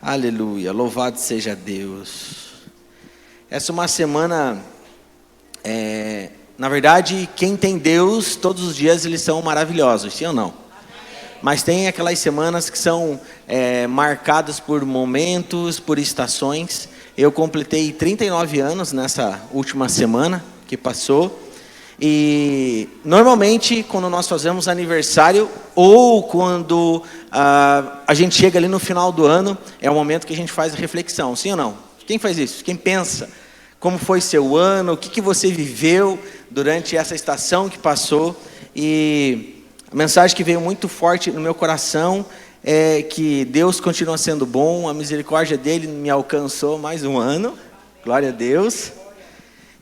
Aleluia, louvado seja Deus. Essa é uma semana, na verdade, quem tem Deus, todos os dias eles são maravilhosos, sim ou não? Mas tem aquelas semanas que são marcadas por momentos, por estações. Eu completei 39 anos nessa última semana que passou. E normalmente quando nós fazemos aniversário ou quando a gente chega ali no final do ano, é o momento que a gente faz a reflexão, sim ou não? Quem faz isso? Quem pensa? Como foi seu ano? O que você viveu durante essa estação que passou? E a mensagem que veio muito forte no meu coração é que Deus continua sendo bom, a misericórdia dele me alcançou mais um ano, glória a Deus.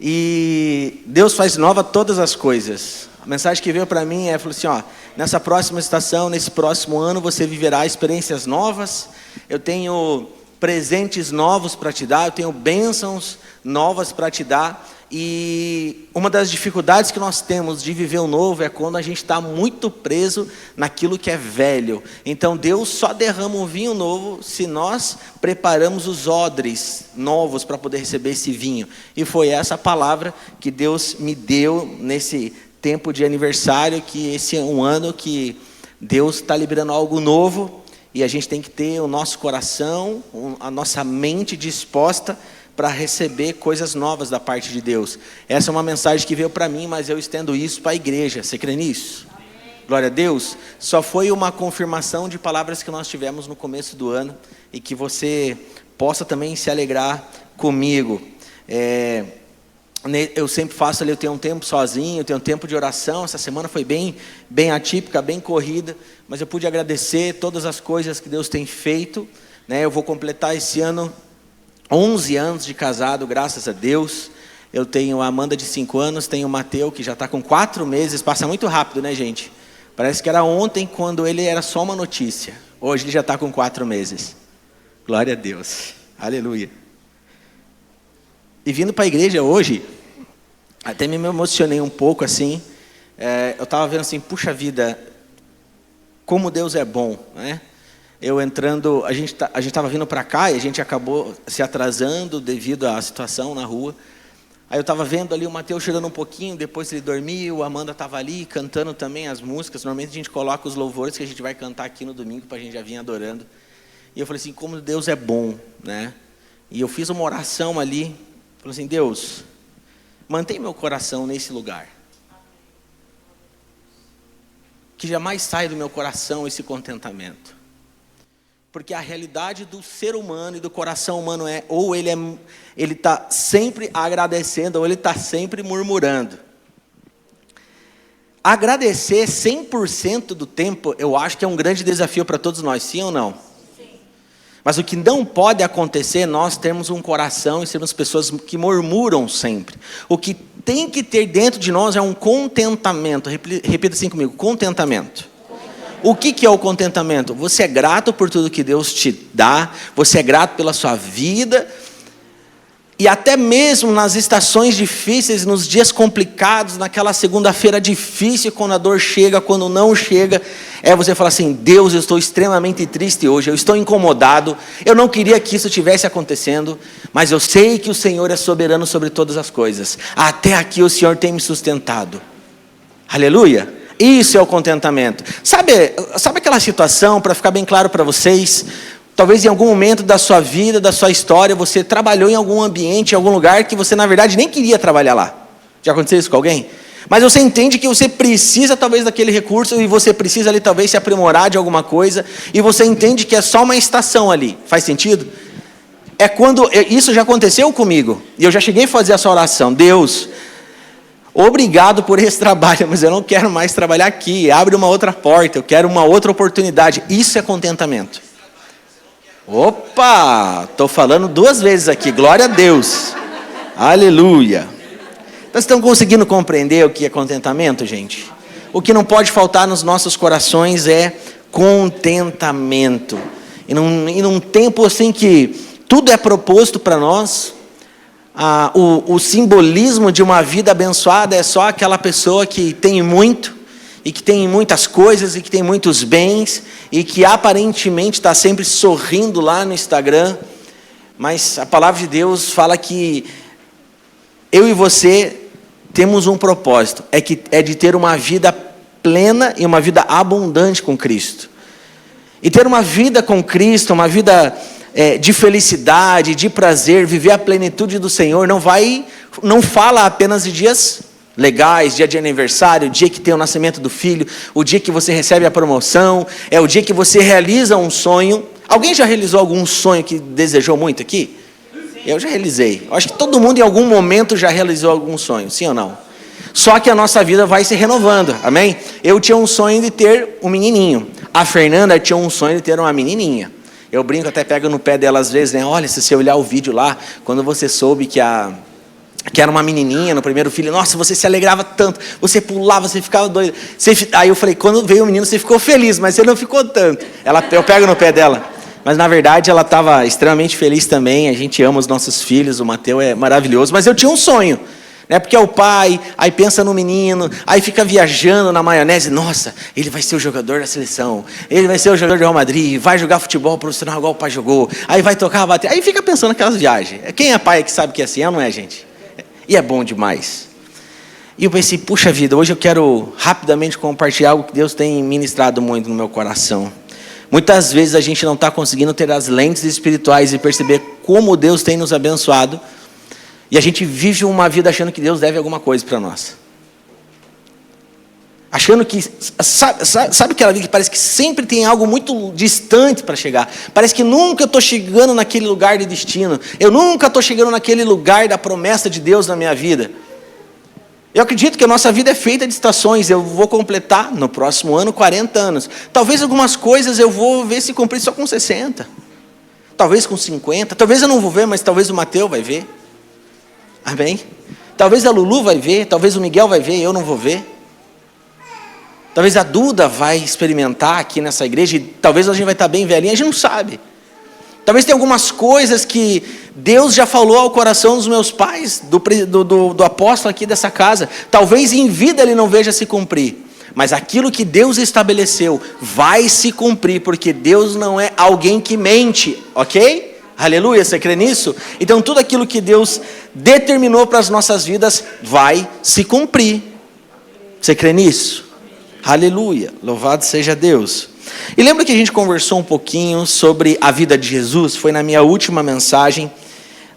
E Deus faz nova todas as coisas. A mensagem que veio para mim falou assim, nessa próxima estação, nesse próximo ano, você viverá experiências novas. Eu tenho presentes novos para te dar, eu tenho bênçãos novas para te dar. E uma das dificuldades que nós temos de viver o novo é quando a gente está muito preso naquilo que é velho. Então Deus só derrama um vinho novo se nós preparamos os odres novos para poder receber esse vinho. E foi essa palavra que Deus me deu nesse tempo de aniversário, que esse é um ano que Deus está liberando algo novo. E a gente tem que ter o nosso coração, a nossa mente disposta para receber coisas novas da parte de Deus. Essa é uma mensagem que veio para mim, mas eu estendo isso para a igreja. Você crê nisso? Amém. Glória a Deus. Só foi uma confirmação de palavras que nós tivemos no começo do ano e que você possa também se alegrar comigo. Eu sempre faço ali, eu tenho um tempo sozinho, eu tenho um tempo de oração. Essa semana foi bem atípica, bem corrida, mas eu pude agradecer todas as coisas que Deus tem feito. Eu vou completar esse ano 11 anos de casado, graças a Deus. Eu tenho a Amanda de 5 anos, tenho o Mateus que já está com 4 meses. Passa muito rápido, né, gente? Parece que era ontem quando ele era só uma notícia. Hoje ele já está com 4 meses. Glória a Deus. Aleluia. E vindo para a igreja hoje, até me emocionei um pouco assim. Eu estava vendo assim, puxa vida, como Deus é bom, né? Eu entrando, a gente estava vindo para cá e a gente acabou se atrasando devido à situação na rua. Aí eu estava vendo ali o Mateus chorando um pouquinho, depois ele dormiu, a Amanda estava ali cantando também as músicas. Normalmente a gente coloca os louvores que a gente vai cantar aqui no domingo para a gente já vir adorando. E eu falei assim, como Deus é bom, né? E eu fiz uma oração ali, falei assim, Deus, mantém meu coração nesse lugar. Que jamais saia do meu coração esse contentamento. Porque a realidade do ser humano e do coração humano ou ele está sempre agradecendo, ou ele está sempre murmurando. Agradecer 100% do tempo, eu acho que é um grande desafio para todos nós, sim ou não? Sim. Mas o que não pode acontecer, nós termos um coração e sermos pessoas que murmuram sempre. O que tem que ter dentro de nós é um contentamento. Repita assim comigo, contentamento. O que é o contentamento? Você é grato por tudo que Deus te dá, você é grato pela sua vida, e até mesmo nas estações difíceis, nos dias complicados, naquela segunda-feira difícil, quando a dor chega, quando não chega, você fala assim, Deus, eu estou extremamente triste hoje, eu estou incomodado, eu não queria que isso estivesse acontecendo, mas eu sei que o Senhor é soberano sobre todas as coisas, até aqui o Senhor tem me sustentado. Aleluia! Isso é o contentamento. Sabe aquela situação, para ficar bem claro para vocês, talvez em algum momento da sua vida, da sua história, você trabalhou em algum ambiente, em algum lugar que você na verdade nem queria trabalhar lá. Já aconteceu isso com alguém? Mas você entende que você precisa talvez daquele recurso e você precisa ali talvez se aprimorar de alguma coisa e você entende que é só uma estação ali. Faz sentido? Isso já aconteceu comigo e eu já cheguei a fazer essa oração. Deus, obrigado por esse trabalho, mas eu não quero mais trabalhar aqui. Abre uma outra porta, eu quero uma outra oportunidade. Isso é contentamento. Opa, estou falando 2 vezes aqui, glória a Deus. Aleluia. Vocês estão conseguindo compreender o que é contentamento, gente? O que não pode faltar nos nossos corações é contentamento. E num tempo assim que tudo é proposto para nós, o simbolismo de uma vida abençoada é só aquela pessoa que tem muito, e que tem muitas coisas, e que tem muitos bens, e que aparentemente está sempre sorrindo lá no Instagram, mas a palavra de Deus fala que eu e você temos um propósito, é de ter uma vida plena e uma vida abundante com Cristo. E ter uma vida com Cristo, uma vida de felicidade, de prazer, viver a plenitude do Senhor, não fala apenas de dias legais, dia de aniversário, o dia que tem o nascimento do filho, o dia que você recebe a promoção, é o dia que você realiza um sonho. Alguém já realizou algum sonho que desejou muito aqui? Eu já realizei. Eu acho que todo mundo em algum momento já realizou algum sonho, sim ou não? Só que a nossa vida vai se renovando, amém? Eu tinha um sonho de ter um menininho. A Fernanda tinha um sonho de ter uma menininha. Eu brinco, até pego no pé dela às vezes, né? Olha, se você olhar o vídeo lá, quando você soube que era uma menininha no primeiro filho, nossa, você se alegrava tanto, você pulava, você ficava doido. Aí eu falei, quando veio o menino, você ficou feliz, mas você não ficou tanto. Eu pego no pé dela. Mas na verdade ela estava extremamente feliz também, a gente ama os nossos filhos, o Mateus é maravilhoso, mas eu tinha um sonho. Né? Porque é o pai, aí pensa no menino, aí fica viajando na maionese, nossa, ele vai ser o jogador da seleção, ele vai ser o jogador do Real Madrid, vai jogar futebol profissional igual o pai jogou, aí vai tocar a bateria, aí fica pensando naquelas viagens. Quem é pai que sabe que é assim, não é, gente? E é bom demais. E eu pensei, puxa vida, hoje eu quero rapidamente compartilhar algo que Deus tem ministrado muito no meu coração. Muitas vezes a gente não está conseguindo ter as lentes espirituais e perceber como Deus tem nos abençoado, e a gente vive uma vida achando que Deus deve alguma coisa para nós. Achando que, sabe aquela vida que parece que sempre tem algo muito distante para chegar. Parece que nunca eu estou chegando naquele lugar de destino. Eu nunca estou chegando naquele lugar da promessa de Deus na minha vida. Eu acredito que a nossa vida é feita de estações. Eu vou completar no próximo ano 40 anos. Talvez algumas coisas eu vou ver se cumprir só com 60. Talvez com 50. Talvez eu não vou ver, mas talvez o Mateus vai ver. Amém? Talvez a Lulu vai ver, talvez o Miguel vai ver, eu não vou ver. Talvez a Duda vai experimentar aqui nessa igreja, e talvez a gente vai estar bem velhinha, a gente não sabe. Talvez tenha algumas coisas que Deus já falou ao coração dos meus pais, do apóstolo aqui dessa casa. Talvez em vida ele não veja se cumprir, mas aquilo que Deus estabeleceu vai se cumprir, porque Deus não é alguém que mente, ok? Aleluia, você crê nisso? Então tudo aquilo que Deus determinou para as nossas vidas vai se cumprir. Você crê nisso? Aleluia, louvado seja Deus. E lembra que a gente conversou um pouquinho sobre a vida de Jesus? Foi na minha última mensagem.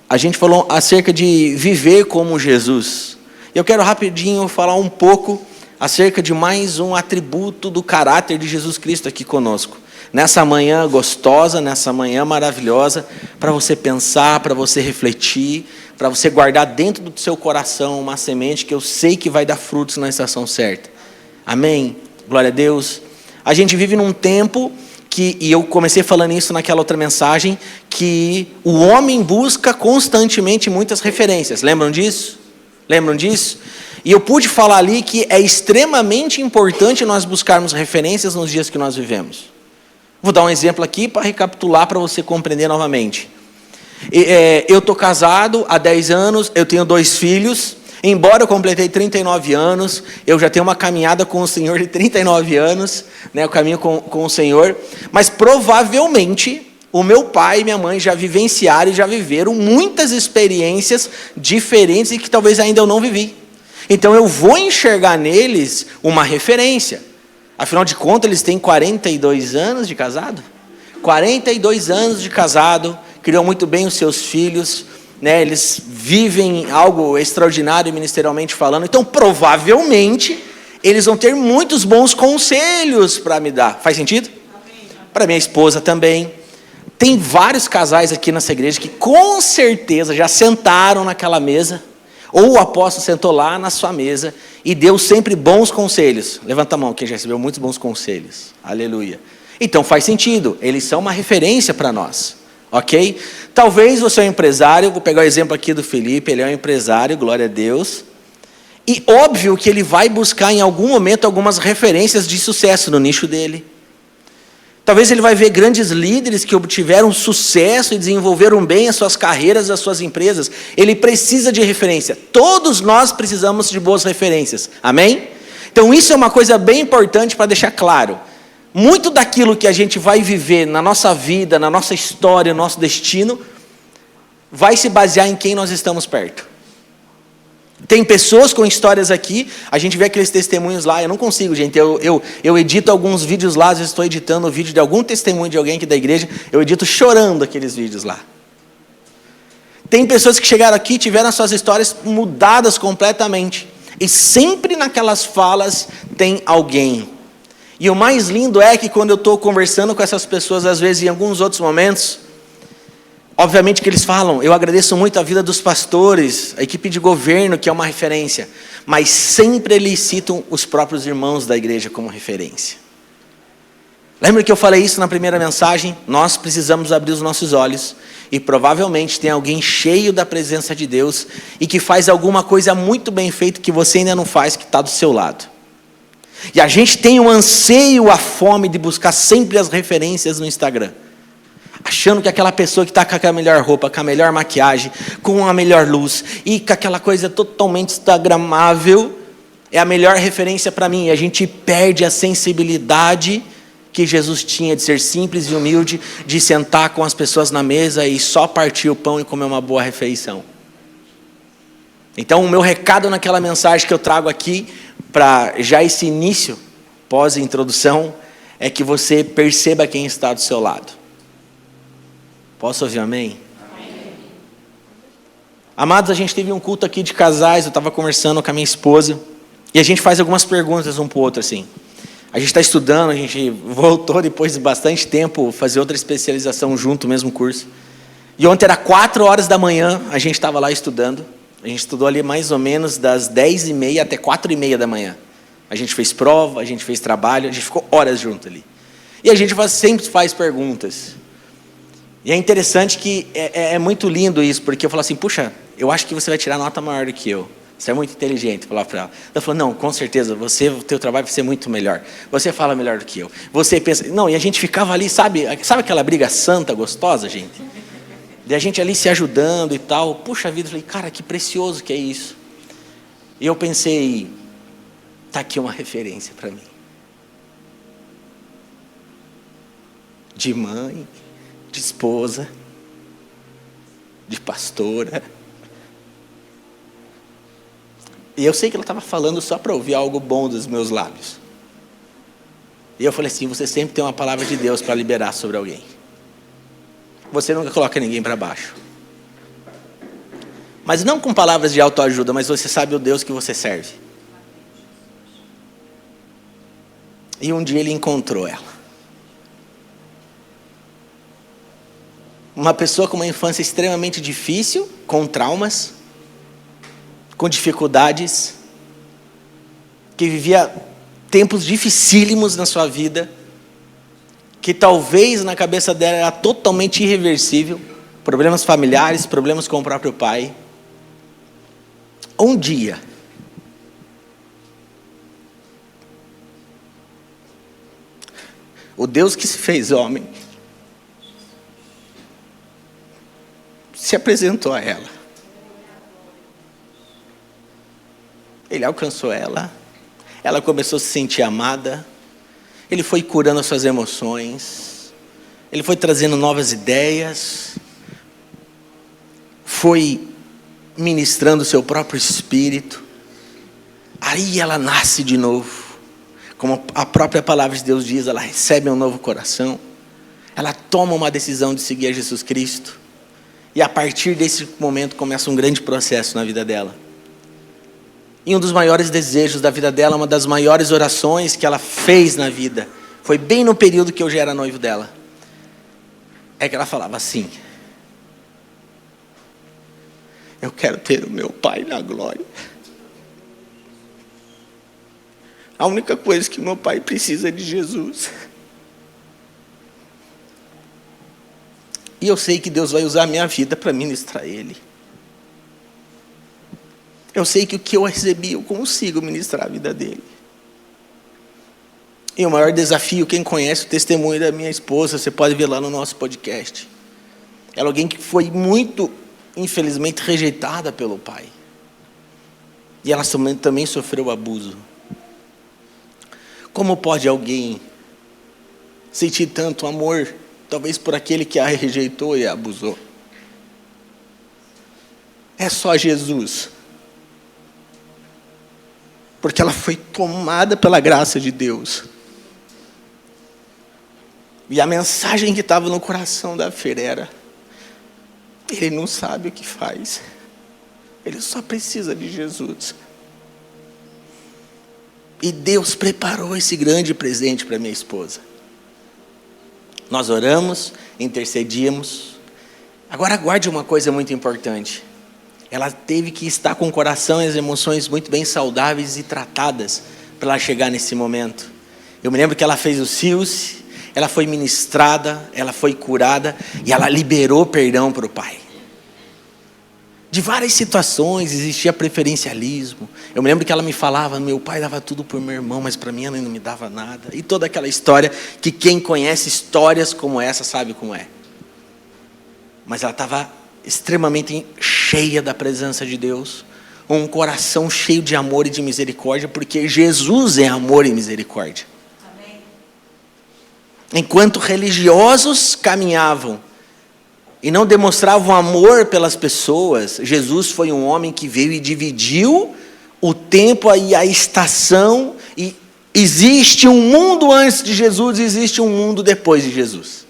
A gente falou acerca de viver como Jesus. Eu quero rapidinho falar um pouco acerca de mais um atributo do caráter de Jesus Cristo aqui conosco. Nessa manhã gostosa, nessa manhã maravilhosa, para você pensar, para você refletir, para você guardar dentro do seu coração uma semente que eu sei que vai dar frutos na estação certa. Amém? Glória a Deus. A gente vive num tempo e eu comecei falando isso naquela outra mensagem, que o homem busca constantemente muitas referências. Lembram disso? Lembram disso? E eu pude falar ali que é extremamente importante nós buscarmos referências nos dias que nós vivemos. Vou dar um exemplo aqui para recapitular, para você compreender novamente. Eu estou casado há 10 anos, eu tenho 2 filhos. Embora eu completei 39 anos, eu já tenho uma caminhada com o Senhor de 39 anos, né, eu caminho com o Senhor. Mas provavelmente o meu pai e minha mãe já vivenciaram e já viveram muitas experiências diferentes e que talvez ainda eu não vivi. Então eu vou enxergar neles uma referência. Afinal de contas, eles têm 42 anos de casado. 42 anos de casado, criam muito bem os seus filhos, né? Eles vivem algo extraordinário ministerialmente falando. Então, provavelmente, eles vão ter muitos bons conselhos para me dar. Faz sentido? Para minha esposa também. Tem vários casais aqui nessa igreja que com certeza já sentaram naquela mesa, ou o apóstolo sentou lá na sua mesa e deu sempre bons conselhos. Levanta a mão, quem já recebeu muitos bons conselhos. Aleluia. Então faz sentido, eles são uma referência para nós, ok? Talvez você é um empresário, vou pegar o exemplo aqui do Felipe, ele é um empresário, glória a Deus. E óbvio que ele vai buscar em algum momento algumas referências de sucesso no nicho dele. Talvez ele vai ver grandes líderes que obtiveram sucesso e desenvolveram bem as suas carreiras, as suas empresas. Ele precisa de referência. Todos nós precisamos de boas referências. Amém? Então isso é uma coisa bem importante para deixar claro. Muito daquilo que a gente vai viver na nossa vida, na nossa história, no nosso destino, vai se basear em quem nós estamos perto. Tem pessoas com histórias aqui, a gente vê aqueles testemunhos lá, eu não consigo, gente, eu edito alguns vídeos lá, às vezes estou editando o vídeo de algum testemunho de alguém aqui da igreja, eu edito chorando aqueles vídeos lá. Tem pessoas que chegaram aqui e tiveram as suas histórias mudadas completamente. E sempre naquelas falas tem alguém. E o mais lindo é que quando eu estou conversando com essas pessoas, às vezes em alguns outros momentos, obviamente que eles falam, eu agradeço muito a vida dos pastores, a equipe de governo que é uma referência. Mas sempre eles citam os próprios irmãos da igreja como referência. Lembra que eu falei isso na primeira mensagem? Nós precisamos abrir os nossos olhos. E provavelmente tem alguém cheio da presença de Deus e que faz alguma coisa muito bem feita que você ainda não faz, que está do seu lado. E a gente tem o anseio, a fome de buscar sempre as referências no Instagram. Achando que aquela pessoa que está com a melhor roupa, com a melhor maquiagem, com a melhor luz e com aquela coisa totalmente instagramável é a melhor referência para mim. E a gente perde a sensibilidade que Jesus tinha de ser simples e humilde, de sentar com as pessoas na mesa e só partir o pão e comer uma boa refeição. Então o meu recado naquela mensagem que eu trago aqui, para já esse início, pós-introdução, é que você perceba quem está do seu lado. Posso ouvir amém? Amém. Amados, a gente teve um culto aqui de casais, eu estava conversando com a minha esposa, e a gente faz algumas perguntas um para o outro assim. A gente está estudando, a gente voltou depois de bastante tempo fazer outra especialização junto, mesmo curso. E ontem era 4 horas da manhã, a gente estava lá estudando. A gente estudou ali mais ou menos das 10h30 até 4h30 da manhã. A gente fez prova, a gente fez trabalho, a gente ficou horas junto ali. E a gente sempre faz perguntas. E é interessante que é muito lindo isso, porque eu falo assim, puxa, eu acho que você vai tirar nota maior do que eu. Você é muito inteligente, falar para ela. Ela falou, não, com certeza, o teu trabalho vai ser muito melhor. Você fala melhor do que eu. Você pensa, não, e a gente ficava ali, sabe aquela briga santa, gostosa, gente? E a gente ali se ajudando e tal. Puxa vida, eu falei, cara, que precioso que é isso. E eu pensei, está aqui uma referência para mim. De mãe, de esposa, de pastora. E eu sei que ela estava falando só para ouvir algo bom dos meus lábios. E eu falei assim, você sempre tem uma palavra de Deus para liberar sobre alguém. Você nunca coloca ninguém para baixo. Mas não com palavras de autoajuda, mas você sabe o Deus que você serve. E um dia ele encontrou ela. Uma pessoa com uma infância extremamente difícil, com traumas, com dificuldades, que vivia tempos dificílimos na sua vida, que talvez na cabeça dela era totalmente irreversível, problemas familiares, problemas com o próprio pai. Um dia, o Deus que se fez homem se apresentou a ela. Ele alcançou ela, ela começou a se sentir amada, ele foi curando as suas emoções, ele foi trazendo novas ideias, foi ministrando o seu próprio espírito. Aí ela nasce de novo, como a própria palavra de Deus diz, ela recebe um novo coração, ela toma uma decisão de seguir a Jesus Cristo, e a partir desse momento começa um grande processo na vida dela. E um dos maiores desejos da vida dela, uma das maiores orações que ela fez na vida, foi bem no período que eu já era noivo dela, é que ela falava assim, eu quero ter o meu pai na glória. A única coisa que o meu pai precisa é de Jesus. E eu sei que Deus vai usar a minha vida para ministrar ele. Eu sei que o que eu recebi, eu consigo ministrar a vida dele. E o maior desafio, quem conhece o testemunho da minha esposa, você pode ver lá no nosso podcast. Ela é alguém que foi muito, infelizmente, rejeitada pelo pai. E ela também sofreu abuso. Como pode alguém sentir tanto amor, talvez por aquele que a rejeitou e a abusou? É só Jesus. Porque ela foi tomada pela graça de Deus. E a mensagem que estava no coração da Fer era: ele não sabe o que faz. Ele só precisa de Jesus. E Deus preparou esse grande presente para minha esposa. Nós oramos, intercedimos. Agora guarde uma coisa muito importante. Ela teve que estar com o coração e as emoções muito bem saudáveis e tratadas para ela chegar nesse momento. Eu me lembro que ela fez o CIUS, ela foi ministrada, ela foi curada e ela liberou perdão para o pai. De várias situações existia preferencialismo. Eu me lembro que ela me falava: meu pai dava tudo por meu irmão, mas para mim ela não me dava nada. E toda aquela história que quem conhece histórias como essa sabe como é. Mas ela estava extremamente cheia da presença de Deus, um coração cheio de amor e de misericórdia, porque Jesus é amor e misericórdia. Amém. Enquanto religiosos caminhavam e não demonstravam amor pelas pessoas, Jesus foi um homem que veio e dividiu o tempo e a estação. E existe um mundo antes de Jesus e existe um mundo depois de Jesus.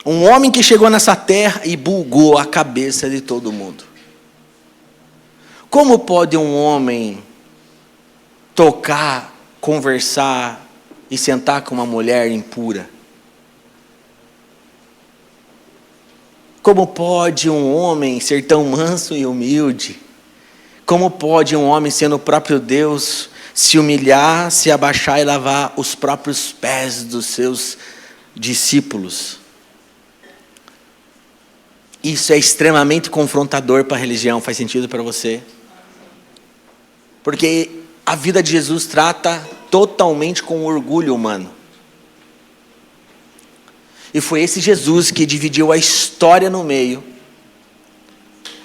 Um homem que chegou nessa terra e bugou a cabeça de todo mundo. Como pode um homem tocar, conversar e sentar com uma mulher impura? Como pode um homem ser tão manso e humilde? Como pode um homem, sendo o próprio Deus, se humilhar, se abaixar e lavar os próprios pés dos seus discípulos? Isso é extremamente confrontador para a religião. Faz sentido para você? Porque a vida de Jesus trata totalmente com o orgulho humano. E foi esse Jesus que dividiu a história no meio.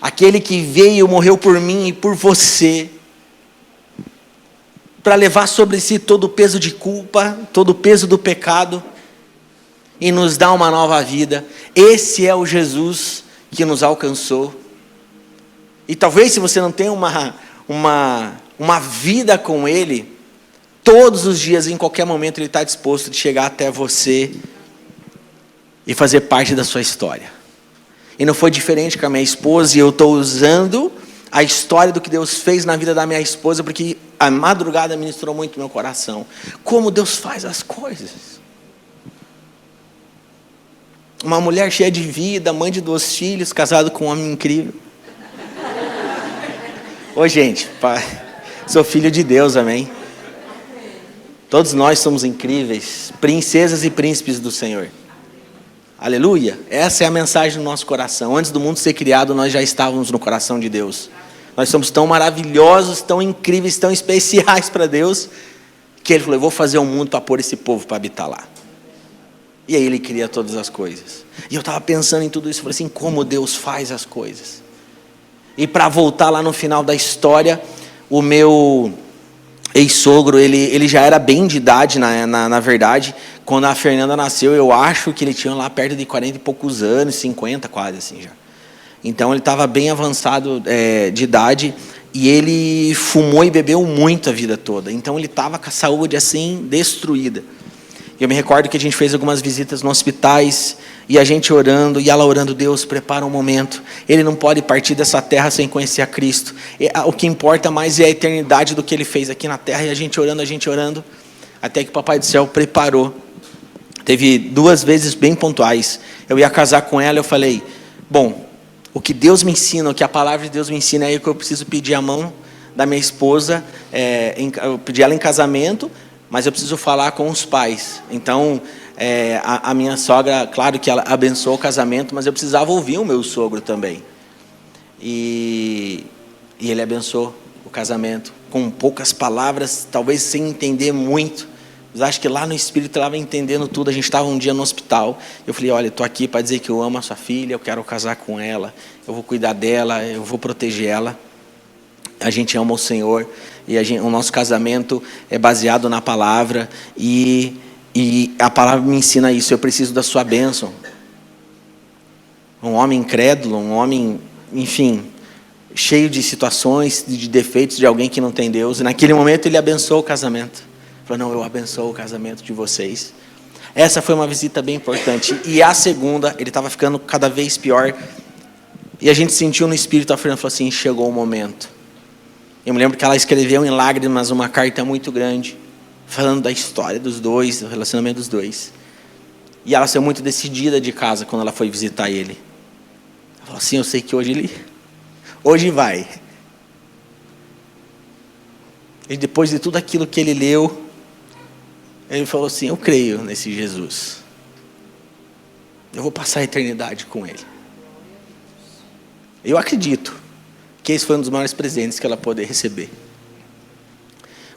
Aquele que veio, morreu por mim e por você, para levar sobre si todo o peso de culpa, todo o peso do pecado, e nos dar uma nova vida. Esse é o Jesus que nos alcançou. E talvez, se você não tem uma vida com Ele, todos os dias, em qualquer momento, Ele está disposto de chegar até você e fazer parte da sua história. E não foi diferente com a minha esposa, e eu estou usando a história do que Deus fez na vida da minha esposa, porque a madrugada ministrou muito meu coração. Como Deus faz as coisas. Uma mulher cheia de vida, mãe de 2 filhos, casado com um homem incrível. Ô gente, pai, sou filho de Deus, amém? Todos nós somos incríveis, princesas e príncipes do Senhor. Aleluia. Essa é a mensagem do nosso coração. Antes do mundo ser criado, nós já estávamos no coração de Deus. Nós somos tão maravilhosos, tão incríveis, tão especiais para Deus, que Ele falou: eu vou fazer um mundo para pôr esse povo para habitar lá. E aí Ele cria todas as coisas. E eu estava pensando em tudo isso, falei assim: como Deus faz as coisas. E para voltar lá no final da história, o meu ex-sogro, ele já era bem de idade, na verdade. Quando a Fernanda nasceu, eu acho que ele tinha lá perto de 40 e poucos anos, 50 quase assim já. Então ele estava bem avançado de idade, e ele fumou e bebeu muito a vida toda. Então ele estava com a saúde assim destruída. Eu me recordo que a gente fez algumas visitas nos hospitais, e a gente orando, e ela orando: Deus, prepara um momento. Ele não pode partir dessa terra sem conhecer a Cristo. O que importa mais é a eternidade do que Ele fez aqui na terra. E a gente orando, até que o Papai do Céu preparou. Teve 2 vezes bem pontuais. Eu ia casar com ela, eu falei: bom, o que Deus me ensina, o que a palavra de Deus me ensina, é que eu preciso pedir a mão da minha esposa, eu pedi ela em casamento, mas eu preciso falar com os pais. Então, a minha sogra, claro que ela abençoou o casamento, mas eu precisava ouvir o meu sogro também. E ele abençoou o casamento, com poucas palavras, talvez sem entender muito. Mas acho que lá no Espírito ela estava entendendo tudo. A gente estava um dia no hospital. Eu falei: olha, estou aqui para dizer que eu amo a sua filha, eu quero casar com ela, eu vou cuidar dela, eu vou proteger ela. a gente ama o Senhor, e o nosso casamento é baseado na palavra, e a palavra me ensina isso. Eu preciso da sua bênção. Um homem incrédulo, um homem, enfim, cheio de situações, de defeitos, de alguém que não tem Deus, e naquele momento ele abençoou o casamento. Falou, não, eu abençoo o casamento de vocês. Essa foi uma visita bem importante. E a segunda, ele estava ficando cada vez pior, e a gente sentiu no espírito, a Fernanda falou assim, chegou o momento. Eu me lembro que ela escreveu em lágrimas uma carta muito grande, falando da história dos dois, do relacionamento dos dois. E ela saiu muito decidida de casa quando ela foi visitar ele. Ela falou assim, eu sei que hoje vai. E depois de tudo aquilo que ele leu, ele falou assim, eu creio nesse Jesus. Eu vou passar a eternidade com ele. Eu acredito que esse foi um dos maiores presentes que ela poder receber.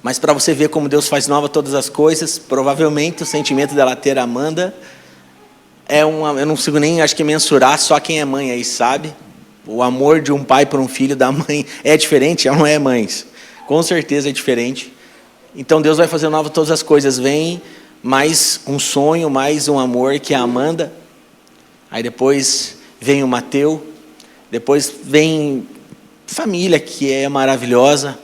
Mas para você ver como Deus faz nova todas as coisas, provavelmente o sentimento dela ter a Amanda eu não consigo nem, acho que mensurar, só quem é mãe aí sabe. O amor de um pai por um filho da mãe é diferente, ela não é mãe. Com certeza é diferente. Então Deus vai fazer nova todas as coisas. Vem mais um sonho, mais um amor que é a Amanda. Aí depois vem o Mateu. Depois vem família, que é maravilhosa.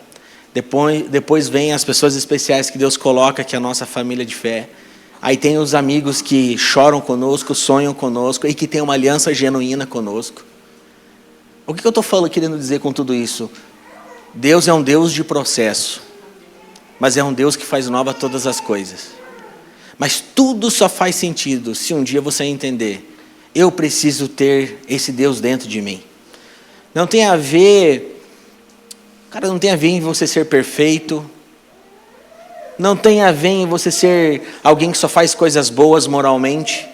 Depois vem as pessoas especiais que Deus coloca, que é a nossa família de fé. Aí tem os amigos que choram conosco, sonham conosco e que têm uma aliança genuína conosco. O que eu estou querendo dizer com tudo isso? Deus é um Deus de processo, mas é um Deus que faz nova todas as coisas. Mas tudo só faz sentido se um dia você entender, eu preciso ter esse Deus dentro de mim. Não tem a ver, não tem a ver em você ser perfeito, não tem a ver em você ser alguém que só faz coisas boas moralmente.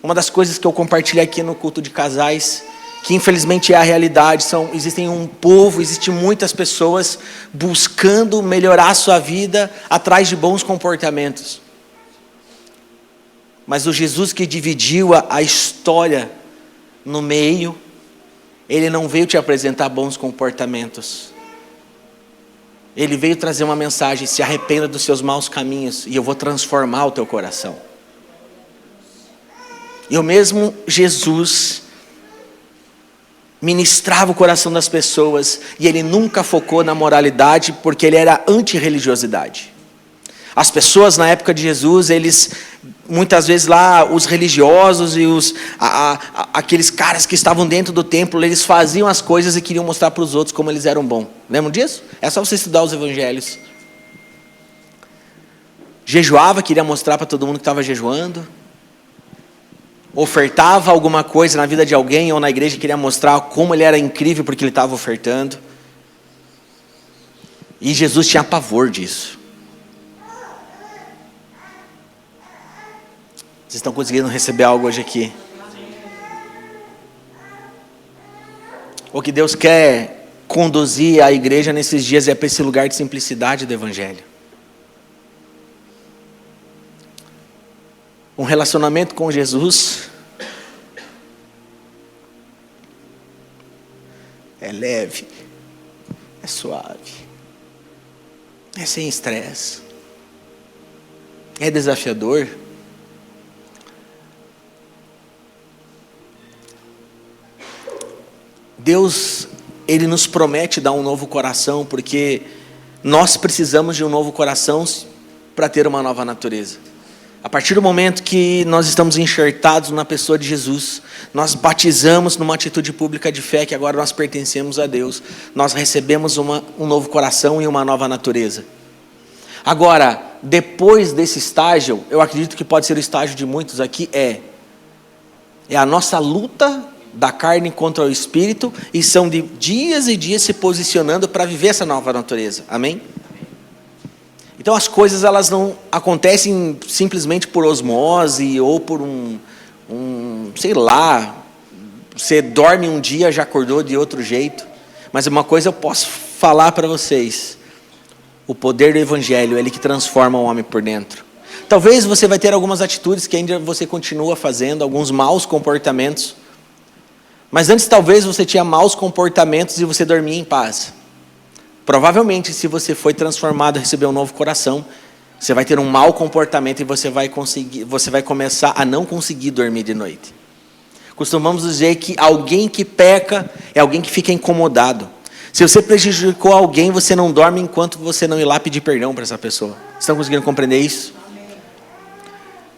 Uma das coisas que eu compartilhei aqui no culto de casais, que infelizmente é a realidade, existem muitas pessoas buscando melhorar a sua vida atrás de bons comportamentos. Mas o Jesus que dividiu a história no meio, ele não veio te apresentar bons comportamentos. Ele veio trazer uma mensagem, se arrependa dos seus maus caminhos e eu vou transformar o teu coração. E o mesmo Jesus ministrava o coração das pessoas e ele nunca focou na moralidade porque ele era anti-religiosidade. As pessoas na época de Jesus, muitas vezes lá, os religiosos e aqueles caras que estavam dentro do templo, eles faziam as coisas e queriam mostrar para os outros como eles eram bons. Lembram disso? É só você estudar os evangelhos. Jejuava, queria mostrar para todo mundo que estava jejuando. Ofertava alguma coisa na vida de alguém ou na igreja, queria mostrar como ele era incrível porque ele estava ofertando. E Jesus tinha pavor disso. Vocês estão conseguindo receber algo hoje aqui? O que Deus quer conduzir a igreja nesses dias é para esse lugar de simplicidade do evangelho. Um relacionamento com Jesus é leve, é suave, é sem estresse, é desafiador. Deus, Ele nos promete dar um novo coração, porque nós precisamos de um novo coração para ter uma nova natureza. A partir do momento que nós estamos enxertados na pessoa de Jesus, nós batizamos numa atitude pública de fé, que agora nós pertencemos a Deus, nós recebemos um novo coração e uma nova natureza. Agora, depois desse estágio, eu acredito que pode ser o estágio de muitos aqui, é a nossa luta da carne contra o espírito, e são de dias e dias se posicionando para viver essa nova natureza, amém? Então as coisas, elas não acontecem simplesmente por osmose, ou por sei lá, você dorme um dia, já acordou de outro jeito. Mas uma coisa eu posso falar para vocês, o poder do evangelho, ele que transforma o homem por dentro. Talvez você vai ter algumas atitudes que ainda você continua fazendo, alguns maus comportamentos, mas antes talvez você tinha maus comportamentos e você dormia em paz. Provavelmente, se você foi transformado, recebeu um novo coração, você vai ter um mau comportamento e você vai começar a não conseguir dormir de noite. Costumamos dizer que alguém que peca é alguém que fica incomodado. Se você prejudicou alguém, você não dorme enquanto você não ir lá pedir perdão para essa pessoa. Vocês estão conseguindo compreender isso?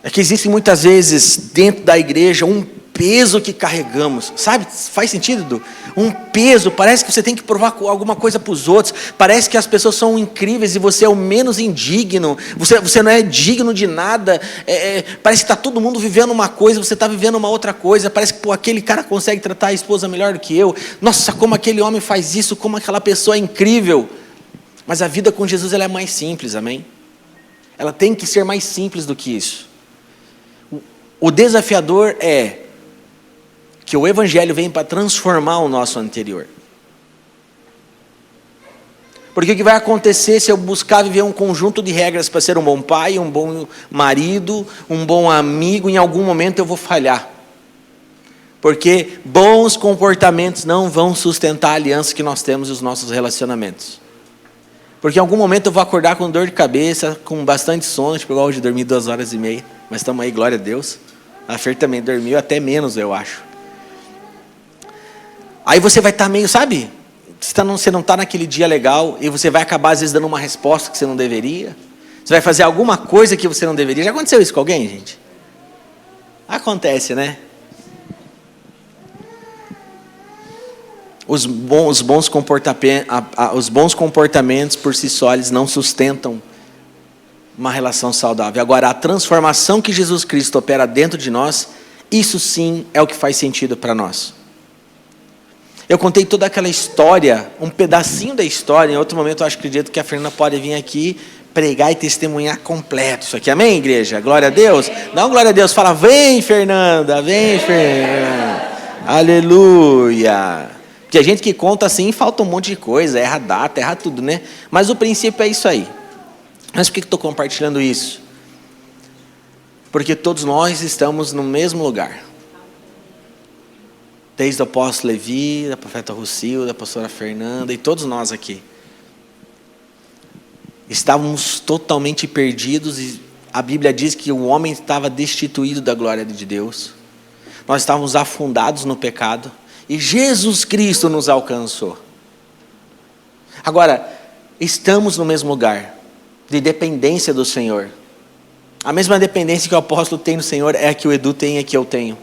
É que existe muitas vezes dentro da igreja um peso que carregamos, sabe? Faz sentido, Dudu? Um peso, parece que você tem que provar alguma coisa para os outros, parece que as pessoas são incríveis e você é o menos indigno, você não é digno de nada, parece que está todo mundo vivendo uma coisa, você está vivendo uma outra coisa, parece que aquele cara consegue tratar a esposa melhor do que eu, nossa, como aquele homem faz isso, como aquela pessoa é incrível. Mas a vida com Jesus ela é mais simples, amém? Ela tem que ser mais simples do que isso. O desafiador é que o Evangelho vem para transformar o nosso anterior. Porque o que vai acontecer se eu buscar viver um conjunto de regras para ser um bom pai, um bom marido, um bom amigo, em algum momento eu vou falhar. Porque bons comportamentos não vão sustentar a aliança que nós temos e os nossos relacionamentos. Porque em algum momento eu vou acordar com dor de cabeça, com bastante sono, tipo igual hoje dormi 2h30, mas estamos aí, glória a Deus. A Fer também dormiu até menos, eu acho. Aí você vai estar meio, sabe? Você não está naquele dia legal e você vai acabar às vezes dando uma resposta que você não deveria. Você vai fazer alguma coisa que você não deveria. Já aconteceu isso com alguém, gente? Acontece, né? Os bons comportamentos por si só, eles não sustentam uma relação saudável. Agora, a transformação que Jesus Cristo opera dentro de nós, isso sim é o que faz sentido para nós. Eu contei toda aquela história, um pedacinho da história. Em outro momento eu acredito que a Fernanda pode vir aqui pregar e testemunhar completo isso aqui. Amém, igreja? Glória a Deus. Dá um glória a Deus. Fala, vem Fernanda, vem Fernanda. Aleluia. Porque a gente que conta assim, falta um monte de coisa. Erra a data, erra tudo, né? Mas o princípio é isso aí. Mas por que estou compartilhando isso? Porque todos nós estamos no mesmo lugar. Desde o apóstolo Levi, da profeta Rucil, da pastora Fernanda e todos nós aqui. Estávamos totalmente perdidos e a Bíblia diz que o homem estava destituído da glória de Deus. Nós estávamos afundados no pecado e Jesus Cristo nos alcançou. Agora, estamos no mesmo lugar de dependência do Senhor. A mesma dependência que o apóstolo tem no Senhor é a que o Edu tem e a que eu tenho.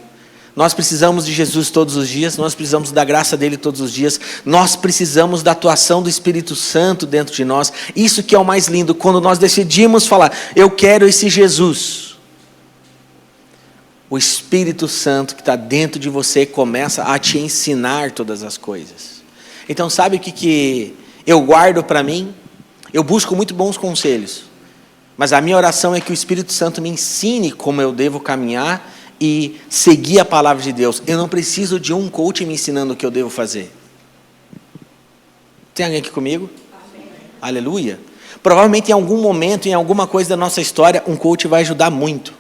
Nós precisamos de Jesus todos os dias, nós precisamos da graça dele todos os dias, nós precisamos da atuação do Espírito Santo dentro de nós. Isso que é o mais lindo, quando nós decidimos falar, eu quero esse Jesus. O Espírito Santo que está dentro de você começa a te ensinar todas as coisas. Então sabe o que eu guardo para mim? Eu busco muito bons conselhos, mas a minha oração é que o Espírito Santo me ensine como eu devo caminhar e seguir a palavra de Deus. Eu não preciso de um coach me ensinando o que eu devo fazer. Tem alguém aqui comigo? Amém. Aleluia. Provavelmente em algum momento, em alguma coisa da nossa história, um coach vai ajudar muito.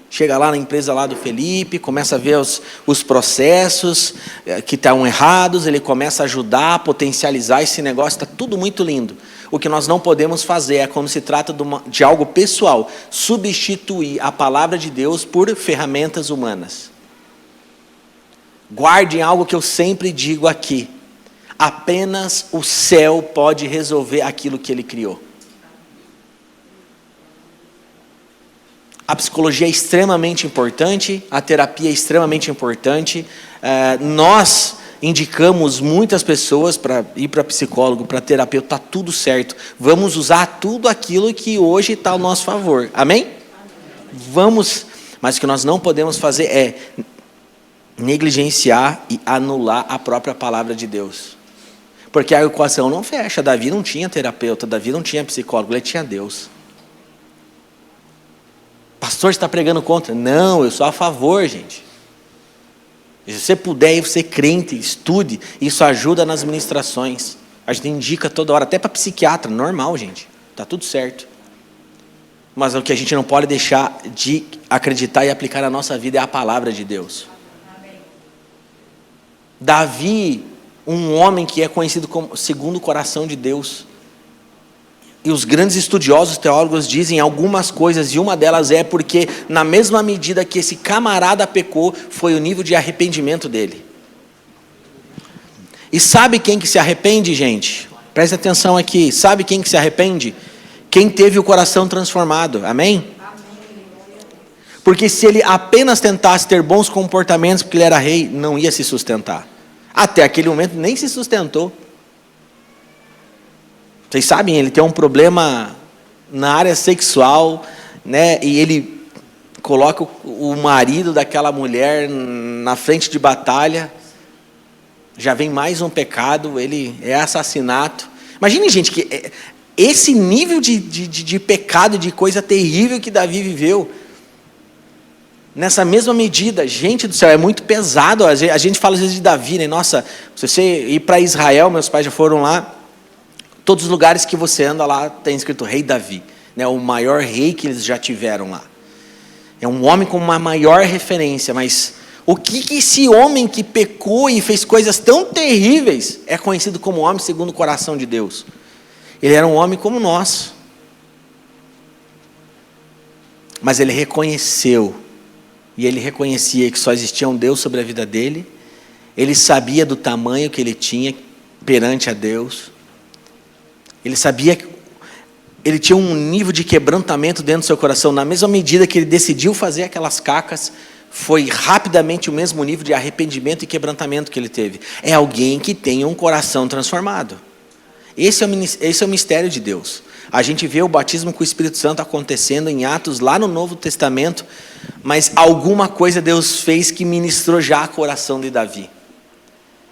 Chega lá na empresa lá do Felipe, começa a ver os processos que estão errados, ele começa a ajudar, a potencializar esse negócio, está tudo muito lindo. O que nós não podemos fazer é, quando se trata de algo pessoal, substituir a palavra de Deus por ferramentas humanas. Guardem algo que eu sempre digo aqui. Apenas o céu pode resolver aquilo que ele criou. A psicologia é extremamente importante, a terapia é extremamente importante. Nós indicamos muitas pessoas para ir para psicólogo, para terapeuta, está tudo certo. Vamos usar tudo aquilo que hoje está ao nosso favor. Amém? Vamos, mas o que nós não podemos fazer é negligenciar e anular a própria palavra de Deus. Porque a equação não fecha. Davi não tinha terapeuta, Davi não tinha psicólogo, ele tinha Deus. Pastor está pregando contra. Não, eu sou a favor, gente. Se você puder, você crente, estude. Isso ajuda nas ministrações. A gente indica toda hora, até para psiquiatra, normal, gente. Está tudo certo. Mas o que a gente não pode deixar de acreditar e aplicar na nossa vida é a palavra de Deus. Davi um homem que é conhecido como segundo o coração de Deus. E os grandes estudiosos, teólogos dizem algumas coisas, e uma delas é porque na mesma medida que esse camarada pecou, foi o nível de arrependimento dele. E sabe quem que se arrepende, gente? Presta atenção aqui, sabe quem que se arrepende? Quem teve o coração transformado, amém? Porque se ele apenas tentasse ter bons comportamentos porque ele era rei, não ia se sustentar. Até aquele momento nem se sustentou. Vocês sabem, ele tem um problema na área sexual, né? E ele coloca o marido daquela mulher na frente de batalha. Já vem mais um pecado, ele é assassinato. Imagine, gente, que esse nível de pecado, de coisa terrível que Davi viveu, nessa mesma medida, gente do céu, é muito pesado. A gente fala às vezes de Davi, né? Nossa, se você ir para Israel, meus pais já foram lá, todos os lugares que você anda lá tem escrito Rei Davi, né? O maior rei que eles já tiveram lá. É um homem com uma maior referência, mas o que esse homem que pecou e fez coisas tão terríveis é conhecido como homem segundo o coração de Deus? Ele era um homem como nós, mas ele reconheceu, e ele reconhecia que só existia um Deus sobre a vida dele. Ele sabia do tamanho que ele tinha perante a Deus. Ele sabia que ele tinha um nível de quebrantamento dentro do seu coração. Na mesma medida que ele decidiu fazer aquelas cacas, foi rapidamente o mesmo nível de arrependimento e quebrantamento que ele teve. É alguém que tem um coração transformado. Esse é o mistério de Deus. A gente vê o batismo com o Espírito Santo acontecendo em Atos, lá no Novo Testamento, mas alguma coisa Deus fez que ministrou já o coração de Davi.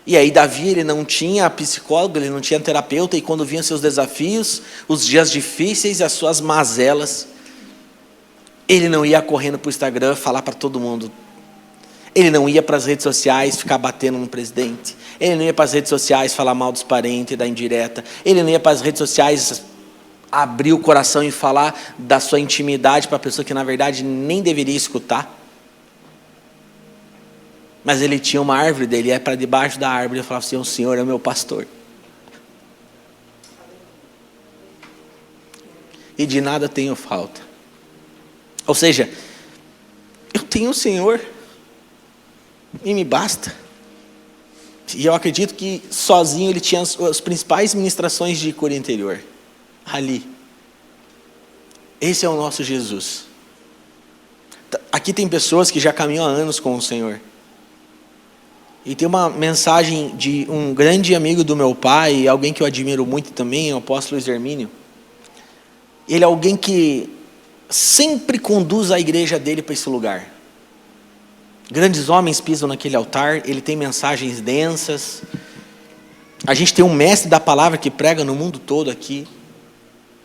E aí Davi, ele não tinha psicólogo, ele não tinha terapeuta, e quando vinham seus desafios, os dias difíceis, as suas mazelas, ele não ia correndo para o Instagram falar para todo mundo. Ele não ia para as redes sociais ficar batendo no presidente. Ele não ia para as redes sociais falar mal dos parentes, dar indireta. Ele não ia para as redes sociais abrir o coração e falar da sua intimidade para a pessoa que na verdade nem deveria escutar. Mas ele tinha uma árvore dele, ia para debaixo da árvore e falava assim: o Senhor é o meu pastor. E de nada tenho falta. Ou seja, eu tenho o Senhor e me basta. E eu acredito que sozinho ele tinha as principais ministrações de cura interior. Ali. Esse é o nosso Jesus. Aqui tem pessoas que já caminham há anos com o Senhor. E tem uma mensagem de um grande amigo do meu pai, alguém que eu admiro muito também, o apóstolo Luiz Hermínio. Ele é alguém que sempre conduz a igreja dele para esse lugar. Grandes homens pisam naquele altar, ele tem mensagens densas. A gente tem um mestre da palavra que prega no mundo todo aqui.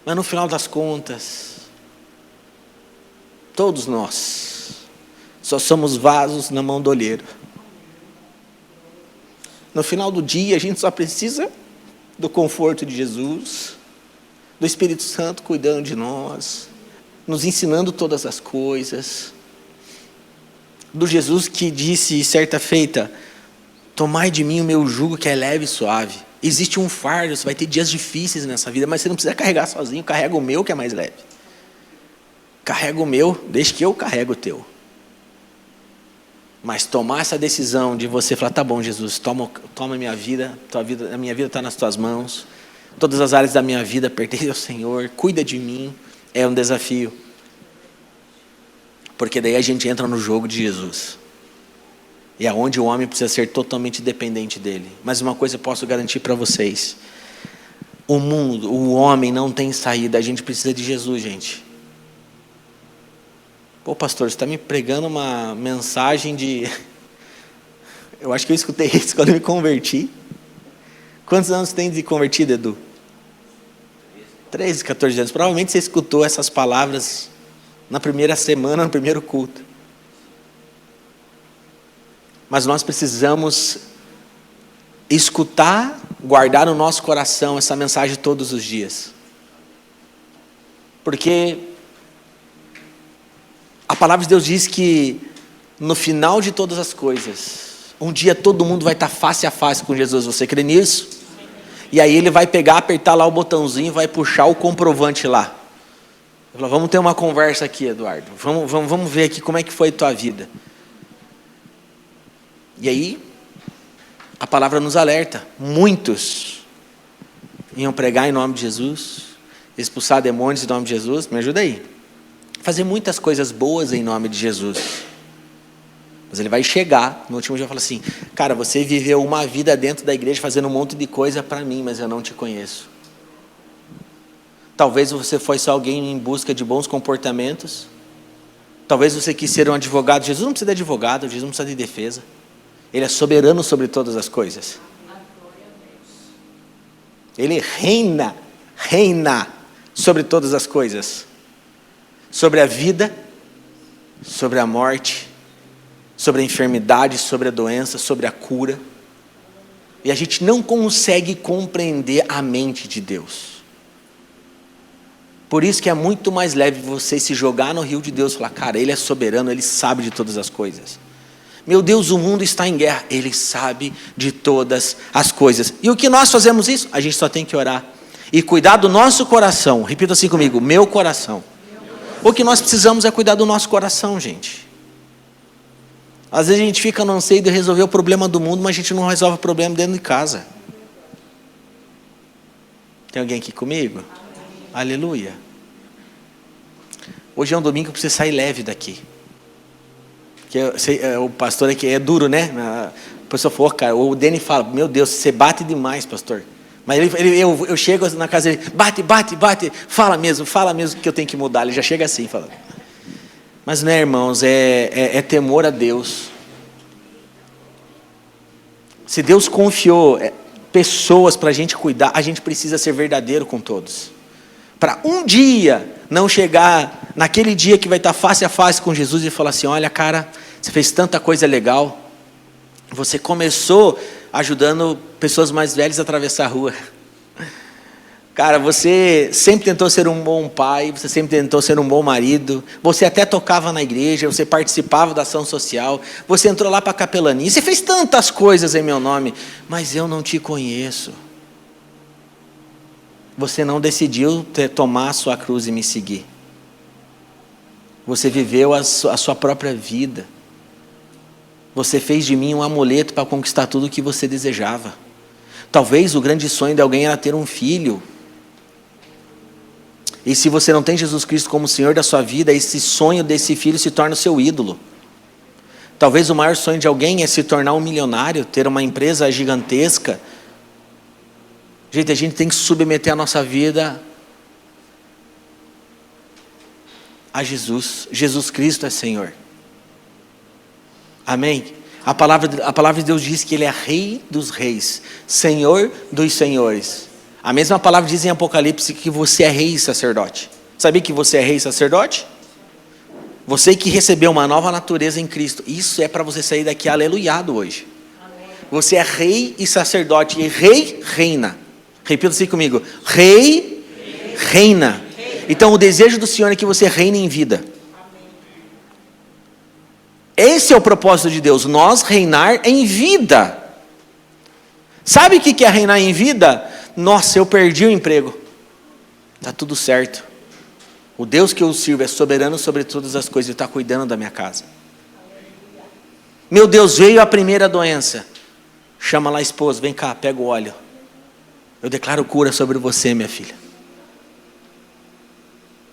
Mas no final das contas, todos nós só somos vasos na mão do olheiro. No final do dia, a gente só precisa do conforto de Jesus, do Espírito Santo cuidando de nós, nos ensinando todas as coisas, do Jesus que disse certa feita: tomai de mim o meu jugo que é leve e suave. Existe um fardo, você vai ter dias difíceis nessa vida, mas você não precisa carregar sozinho, carrega o meu que é mais leve. Carrega o meu, deixa que eu carrego o teu. Mas tomar essa decisão de você falar: tá bom, Jesus, toma a minha vida, a minha vida está nas tuas mãos, todas as áreas da minha vida pertencem ao Senhor, cuida de mim, é um desafio. Porque daí a gente entra no jogo de Jesus. E é onde o homem precisa ser totalmente dependente dele. Mas uma coisa eu posso garantir para vocês: o mundo, o homem não tem saída, a gente precisa de Jesus, gente. Pô, pastor, você está me pregando uma mensagem de... Eu acho que eu escutei isso quando eu me converti. Quantos anos tem de convertido, Edu? 13, 14 anos. Provavelmente você escutou essas palavras na primeira semana, no primeiro culto. Mas nós precisamos escutar, guardar no nosso coração essa mensagem todos os dias. Porque a palavra de Deus diz que no final de todas as coisas, Um dia todo mundo vai estar face a face com Jesus, você crê nisso? E aí ele vai pegar, apertar lá o botãozinho, vai puxar o comprovante lá. Ele fala, vamos ter uma conversa aqui, Eduardo. Vamos ver aqui como é que foi a tua vida. E aí, a palavra nos alerta. Muitos iam pregar em nome de Jesus, expulsar demônios em nome de Jesus. Me ajuda aí. Fazer muitas coisas boas em nome de Jesus. Mas ele vai chegar no último dia e falar assim, cara, você viveu uma vida dentro da igreja fazendo um monte de coisa para mim, mas eu não te conheço. Talvez você foi só alguém em busca de bons comportamentos. Talvez você quis ser um advogado. Jesus não precisa de advogado, Jesus não precisa de defesa. Ele é soberano sobre todas as coisas. Ele reina sobre todas as coisas. Sobre a vida, sobre a morte, sobre a enfermidade, sobre a doença, sobre a cura. E a gente não consegue compreender a mente de Deus. Por isso que é muito mais leve você se jogar no rio de Deus e falar, cara, Ele é soberano, Ele sabe de todas as coisas. Meu Deus, o mundo está em guerra. Ele sabe de todas as coisas. E o que nós fazemos isso? A gente só tem que orar. E cuidar do nosso coração. Repita assim comigo, meu coração. O que nós precisamos é cuidar do nosso coração, gente. Às vezes a gente fica no anseio de resolver o problema do mundo, mas a gente não resolve o problema dentro de casa. Tem alguém aqui comigo? Aleluia. Hoje é um domingo para você sair leve daqui. O pastor aqui é duro, né? A pessoa falou, cara, o Deni fala, meu Deus, você bate demais, pastor. Mas eu chego na casa dele, bate, fala mesmo que eu tenho que mudar. Ele já chega assim, falando. Mas não é, irmãos, é temor a Deus. Se Deus confiou pessoas para a gente cuidar, a gente precisa ser verdadeiro com todos. Para um dia não chegar naquele dia que vai estar face a face com Jesus e falar assim, olha cara, você fez tanta coisa legal, você começou ajudando pessoas mais velhas a atravessar a rua. Cara, você sempre tentou ser um bom pai, você sempre tentou ser um bom marido, você até tocava na igreja, você participava da ação social, você entrou lá para a capelania, você fez tantas coisas em meu nome, mas eu não te conheço. Você não decidiu tomar a sua cruz e me seguir. Você viveu a sua própria vida. Você fez de mim um amuleto para conquistar tudo o que você desejava. Talvez o grande sonho de alguém era ter um filho. E se você não tem Jesus Cristo como Senhor da sua vida, esse sonho desse filho se torna o seu ídolo. Talvez o maior sonho de alguém é se tornar um milionário, ter uma empresa gigantesca. Gente, a gente tem que submeter a nossa vida a Jesus. Jesus Cristo é Senhor. Amém? A palavra de Deus diz que Ele é Rei dos reis, Senhor dos senhores. A mesma palavra diz em Apocalipse que você é rei e sacerdote. Sabia que você é rei e sacerdote? Você que recebeu uma nova natureza em Cristo. Isso é para você sair daqui aleluiado hoje. Amém. Você é rei e sacerdote. E rei reina. Repita assim comigo. Rei reina. Então o desejo do Senhor é que você reine em vida. Esse é o propósito de Deus. Nós reinar em vida. Sabe o que é reinar em vida? Nossa, eu perdi o emprego. Está tudo certo. O Deus que eu sirvo é soberano sobre todas as coisas. Ele está cuidando da minha casa. Meu Deus, veio a primeira doença. Chama lá a esposa, vem cá, pega o óleo. Eu declaro cura sobre você, minha filha.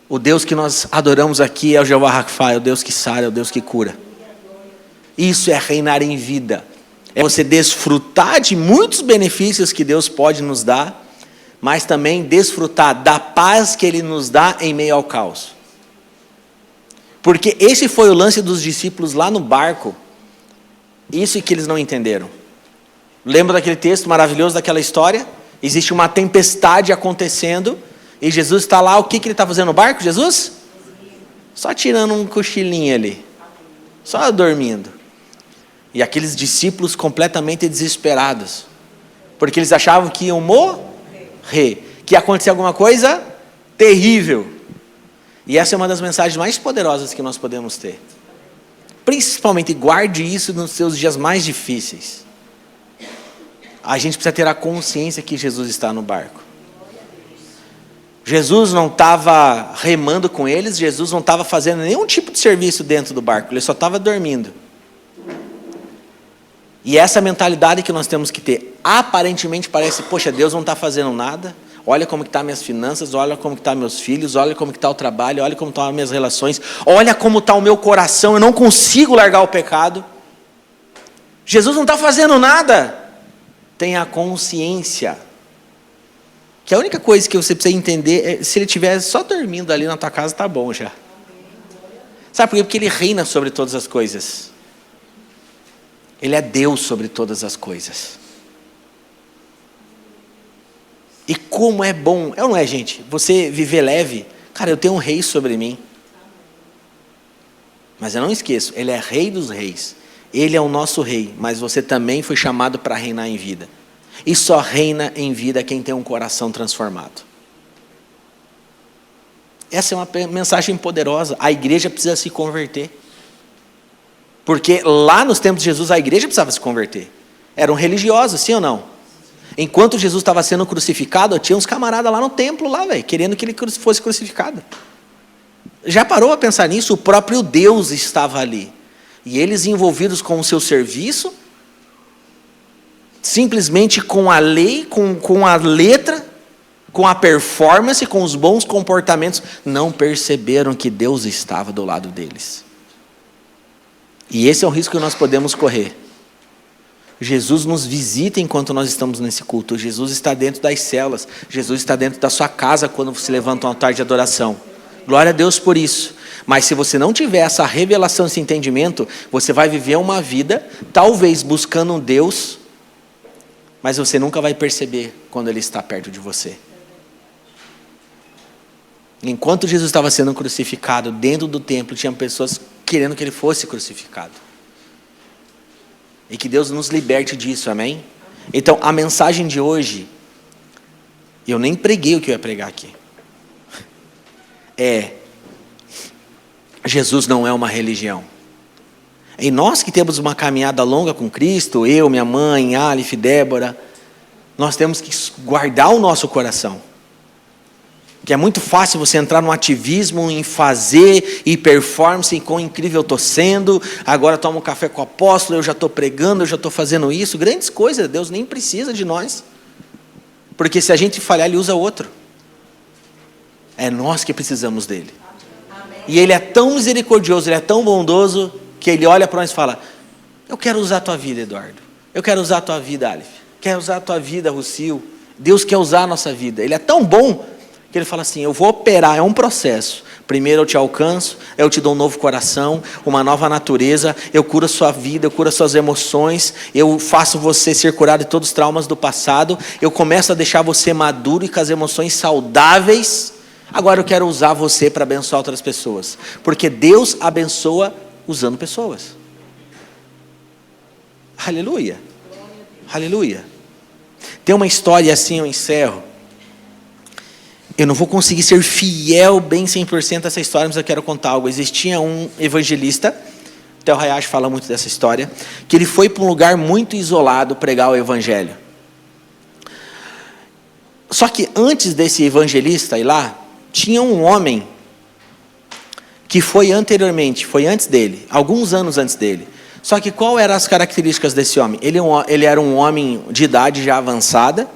O Deus que nós adoramos aqui é o Jeová Rafa, é o Deus que sara, é o Deus que cura. Isso é reinar em vida. É você desfrutar de muitos benefícios que Deus pode nos dar, mas também desfrutar da paz que Ele nos dá em meio ao caos. Porque esse foi o lance dos discípulos lá no barco. Isso que eles não entenderam. Lembra daquele texto maravilhoso daquela história? Existe uma tempestade acontecendo e Jesus está lá. O que ele está fazendo no barco, Jesus? Só tirando um cochilinho ali. Só dormindo. E aqueles discípulos completamente desesperados. Porque eles achavam que iam morrer. Que ia acontecer alguma coisa terrível. E essa é uma das mensagens mais poderosas que nós podemos ter. principalmente guarde isso nos seus dias mais difíceis. A gente precisa ter a consciência que Jesus está no barco. Jesus não estava remando com eles, Jesus não estava fazendo nenhum tipo de serviço dentro do barco, ele só estava dormindo. E essa mentalidade que nós temos que ter, aparentemente parece, poxa, Deus não está fazendo nada, olha como que estão minhas finanças, olha como que estão meus filhos, olha como que está o trabalho, olha como estão as minhas relações, olha como está o meu coração, eu não consigo largar o pecado. Jesus não está fazendo nada. Tenha consciência que a única coisa que você precisa entender é, se ele estiver só dormindo ali na tua casa, está bom já. Sabe por quê? Porque ele reina sobre todas as coisas. Ele é Deus sobre todas as coisas. E como é bom, é ou não é, gente? Você viver leve. Cara, eu tenho um rei sobre mim. Mas eu não esqueço, ele é rei dos reis. Ele é o nosso rei, mas você também foi chamado para reinar em vida. E só reina em vida quem tem um coração transformado. Essa é uma mensagem poderosa. A igreja precisa se converter. Porque lá nos tempos de Jesus, a igreja precisava se converter. Eram religiosos, sim ou não? Enquanto Jesus estava sendo crucificado, tinha uns camaradas lá no templo, lá, querendo que ele fosse crucificado. Já parou a pensar nisso? O próprio Deus estava ali. E eles envolvidos com o seu serviço, simplesmente com a lei, com a letra, com a performance, com os bons comportamentos, não perceberam que Deus estava do lado deles. E esse é o risco que nós podemos correr. Jesus nos visita enquanto nós estamos nesse culto. Jesus está dentro das células. Jesus está dentro da sua casa quando você levanta um altar de adoração. Glória a Deus por isso. Mas se você não tiver essa revelação, esse entendimento, você vai viver uma vida, talvez buscando um Deus, mas você nunca vai perceber quando Ele está perto de você. Enquanto Jesus estava sendo crucificado, dentro do templo, tinha pessoas querendo que Ele fosse crucificado. E que Deus nos liberte disso, amém? Então, a mensagem de hoje, eu nem preguei o que eu ia pregar aqui. Jesus não é uma religião. E nós que temos uma caminhada longa com Cristo, eu, minha mãe, Aleph, Débora, nós temos que guardar o nosso coração. Que é muito fácil você entrar no ativismo, em fazer, e performance, em quão incrível eu estou sendo, agora tomo um café com o apóstolo, eu já estou pregando, eu já estou fazendo isso, grandes coisas, Deus nem precisa de nós. Porque se a gente falhar, Ele usa outro. É nós que precisamos dEle. E Ele é tão misericordioso, Ele é tão bondoso, que Ele olha para nós e fala, eu quero usar a tua vida, Eduardo. Eu quero usar a tua vida, Aleph. Quero usar a tua vida, Rucil. Deus quer usar a nossa vida. Ele é tão bom, que Ele fala assim, eu vou operar, é um processo. Primeiro eu te alcanço, eu te dou um novo coração, uma nova natureza, eu curo a sua vida, eu curo as suas emoções, eu faço você ser curado de todos os traumas do passado, eu começo a deixar você maduro e com as emoções saudáveis. Agora eu quero usar você para abençoar outras pessoas. Porque Deus abençoa usando pessoas. Aleluia. Aleluia. Tem uma história assim, eu encerro. Eu não vou conseguir ser fiel bem 100% a essa história, mas eu quero contar algo. Existia um evangelista, Theo Hayashi fala muito dessa história, que ele foi para um lugar muito isolado pregar o evangelho. Só que antes desse evangelista ir lá, tinha um homem que foi anteriormente, foi antes dele, alguns anos antes dele. Só que qual eram as características desse homem? Ele era um homem de idade já avançada,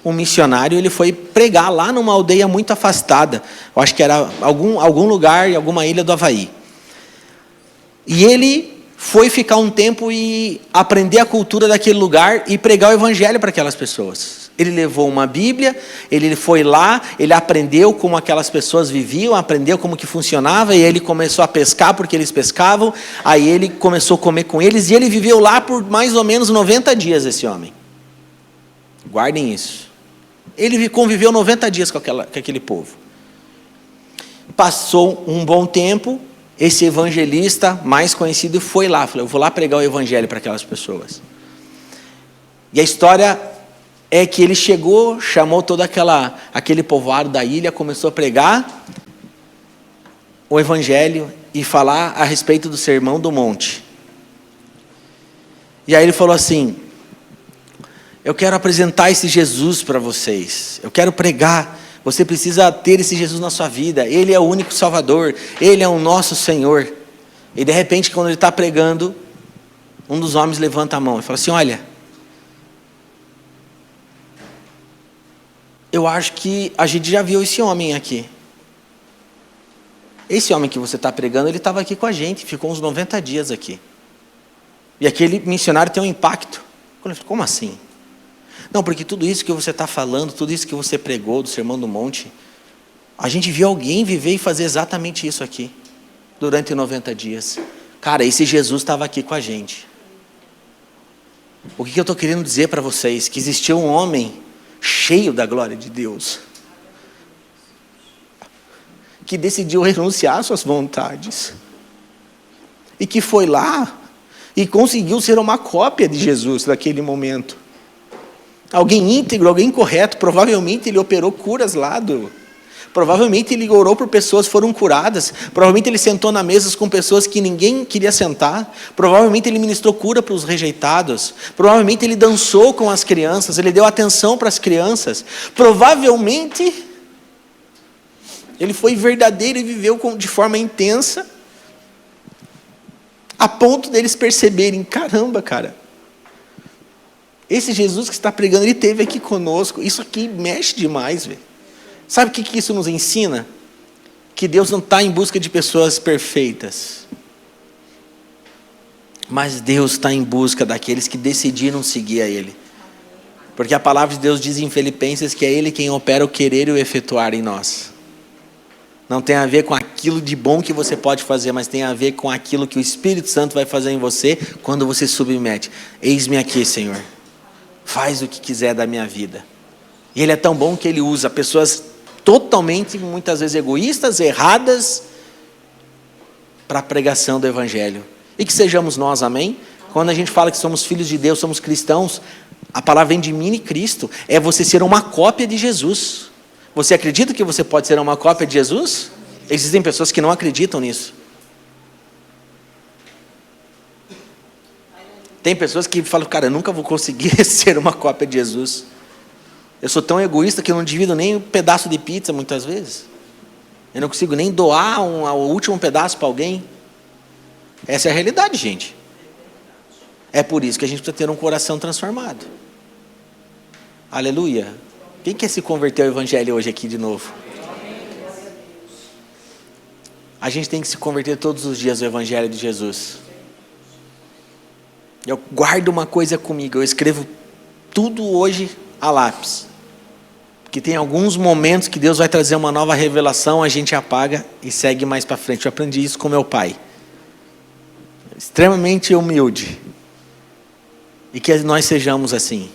um missionário, ele foi pregar lá numa aldeia muito afastada. Eu acho que era algum lugar, em alguma ilha do Havaí. E ele foi ficar um tempo e aprender a cultura daquele lugar e pregar o evangelho para aquelas pessoas. Ele levou uma Bíblia, ele foi lá, ele aprendeu como aquelas pessoas viviam, aprendeu como que funcionava, e ele começou a pescar porque eles pescavam, aí ele começou a comer com eles, e ele viveu lá por mais ou menos 90 dias, esse homem. Guardem isso. Ele conviveu 90 dias com aquele povo. Passou um bom tempo, esse evangelista mais conhecido foi lá, falou, eu vou lá pregar o evangelho para aquelas pessoas. E a história é que ele chegou, chamou todo aquele povoado da ilha, começou a pregar o evangelho, e falar a respeito do Sermão do Monte. E aí ele falou assim: eu quero apresentar esse Jesus para vocês, eu quero pregar, você precisa ter esse Jesus na sua vida, Ele é o único Salvador, Ele é o nosso Senhor. E de repente, quando ele está pregando, um dos homens levanta a mão e fala assim: olha, eu acho que a gente já viu esse homem aqui. Esse homem que você está pregando, ele estava aqui com a gente, ficou uns 90 dias aqui. E aquele missionário tem um impacto. Como assim? Não, porque tudo isso que você está falando, tudo isso que você pregou do Sermão do Monte, a gente viu alguém viver e fazer exatamente isso aqui, durante 90 dias. Cara, esse Jesus estava aqui com a gente. O que eu estou querendo dizer para vocês? Que existiu um homem cheio da glória de Deus, que decidiu renunciar às suas vontades, e que foi lá e conseguiu ser uma cópia de Jesus naquele momento. Alguém íntegro, alguém correto, provavelmente ele operou curas lá provavelmente ele orou por pessoas que foram curadas, provavelmente ele sentou na mesa com pessoas que ninguém queria sentar, provavelmente ele ministrou cura para os rejeitados, provavelmente ele dançou com as crianças, ele deu atenção para as crianças, provavelmente ele foi verdadeiro e viveu de forma intensa, a ponto deles perceberem: caramba, cara, esse Jesus que está pregando, ele esteve aqui conosco. Isso aqui mexe demais, velho. Sabe o que isso nos ensina? Que Deus não está em busca de pessoas perfeitas, mas Deus está em busca daqueles que decidiram seguir a Ele. Porque a palavra de Deus diz em Filipenses que é Ele quem opera o querer e o efetuar em nós. Não tem a ver com aquilo de bom que você pode fazer, mas tem a ver com aquilo que o Espírito Santo vai fazer em você quando você submete. Eis-me aqui, Senhor. Faz o que quiser da minha vida. E Ele é tão bom que Ele usa pessoas totalmente, muitas vezes egoístas, erradas, para a pregação do Evangelho. E que sejamos nós, amém? Quando a gente fala que somos filhos de Deus, somos cristãos, a palavra vem de mini Cristo. É você ser uma cópia de Jesus. Você acredita que você pode ser uma cópia de Jesus? Existem pessoas que não acreditam nisso. Tem pessoas que falam: cara, eu nunca vou conseguir ser uma cópia de Jesus. Eu sou tão egoísta que eu não divido nem um pedaço de pizza muitas vezes. Eu não consigo nem doar o último pedaço para alguém. Essa é a realidade, gente. É por isso que a gente precisa ter um coração transformado. Aleluia. Quem quer se converter ao Evangelho hoje aqui de novo? A gente tem que se converter todos os dias ao Evangelho de Jesus. Eu guardo uma coisa comigo, eu escrevo tudo hoje a lápis. Porque tem alguns momentos que Deus vai trazer uma nova revelação, a gente apaga e segue mais para frente. Eu aprendi isso com meu pai. Extremamente humilde. E que nós sejamos assim.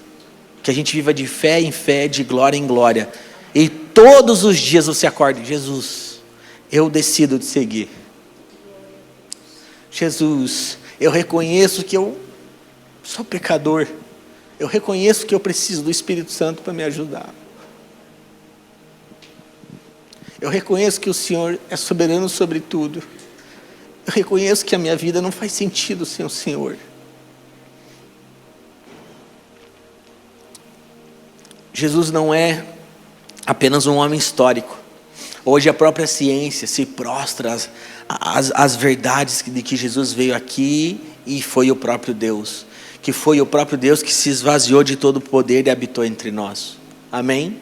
Que a gente viva de fé em fé, de glória em glória. E todos os dias você acorde: Jesus, eu decido te seguir. Jesus, eu reconheço que eu sou pecador. Eu reconheço que eu preciso do Espírito Santo para me ajudar. Eu reconheço que o Senhor é soberano sobre tudo. Eu reconheço que a minha vida não faz sentido sem o Senhor. Jesus não é apenas um homem histórico. Hoje a própria ciência se prostra às verdades de que Jesus veio aqui e foi o próprio Deus. Que foi o próprio Deus que se esvaziou de todo o poder e habitou entre nós. Amém?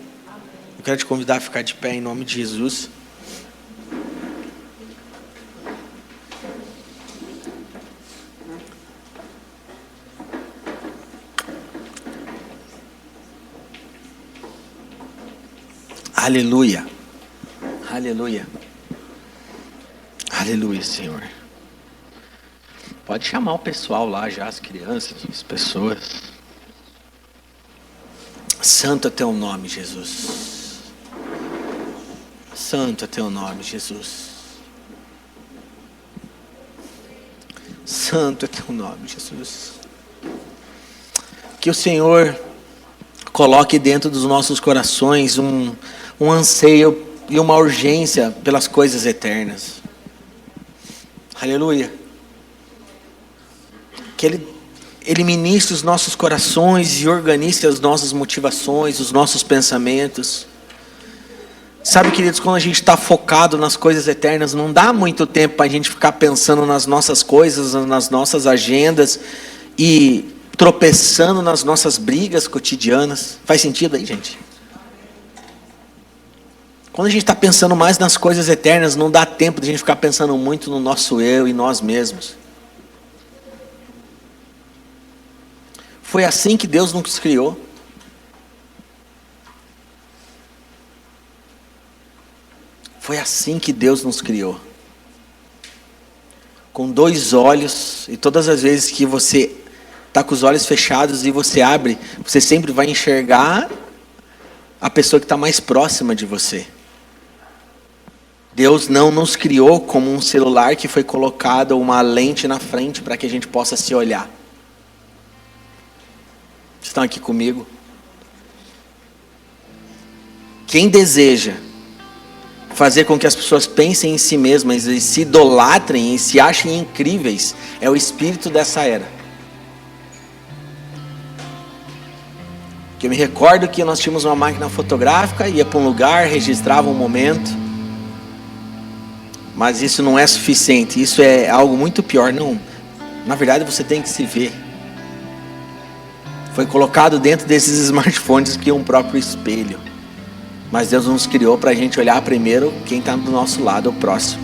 Eu quero te convidar a ficar de pé em nome de Jesus. Aleluia. Aleluia. Aleluia, Senhor. Pode chamar o pessoal lá já, as crianças, as pessoas. Santo é teu nome, Jesus. Santo é teu nome, Jesus. Santo é teu nome, Jesus. Que o Senhor coloque dentro dos nossos corações um anseio e uma urgência pelas coisas eternas. Aleluia. Que Ele ministre os nossos corações e organize as nossas motivações, os nossos pensamentos. Sabe, queridos, quando a gente está focado nas coisas eternas, não dá muito tempo para a gente ficar pensando nas nossas coisas, nas nossas agendas e tropeçando nas nossas brigas cotidianas. Faz sentido aí, gente? Quando a gente está pensando mais nas coisas eternas, não dá tempo de a gente ficar pensando muito no nosso eu e nós mesmos. Foi assim que Deus nos criou. Foi assim que Deus nos criou. Com 2 olhos, e todas as vezes que você está com os olhos fechados e você abre, você sempre vai enxergar a pessoa que está mais próxima de você. Deus não nos criou como um celular que foi colocado uma lente na frente para que a gente possa se olhar. Estão aqui comigo? Quem deseja fazer com que as pessoas pensem em si mesmas e se idolatrem e se achem incríveis é o espírito dessa era. Que eu me recordo que nós tínhamos uma máquina fotográfica, ia para um lugar, registrava um momento, mas isso não é suficiente, isso é algo muito pior. Não, na verdade você tem que se ver. Foi colocado dentro desses smartphones que é um próprio espelho. Mas Deus nos criou para a gente olhar primeiro quem está do nosso lado, o próximo.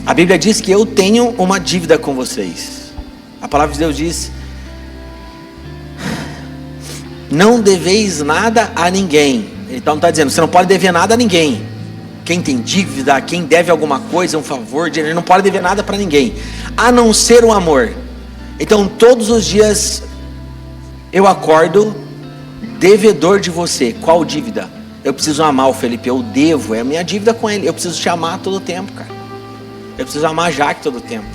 A Bíblia diz que eu tenho uma dívida com vocês. A palavra de Deus diz: não deveis nada a ninguém. Então está dizendo, você não pode dever nada a ninguém. Quem tem dívida, quem deve alguma coisa, um favor, ele não pode dever nada para ninguém, a não ser o amor. Então todos os dias eu acordo devedor de você. Qual dívida? Eu preciso amar o Felipe, eu devo, é a minha dívida com ele. Eu preciso te amar todo o tempo, cara. Eu preciso amar a Jaque todo o tempo,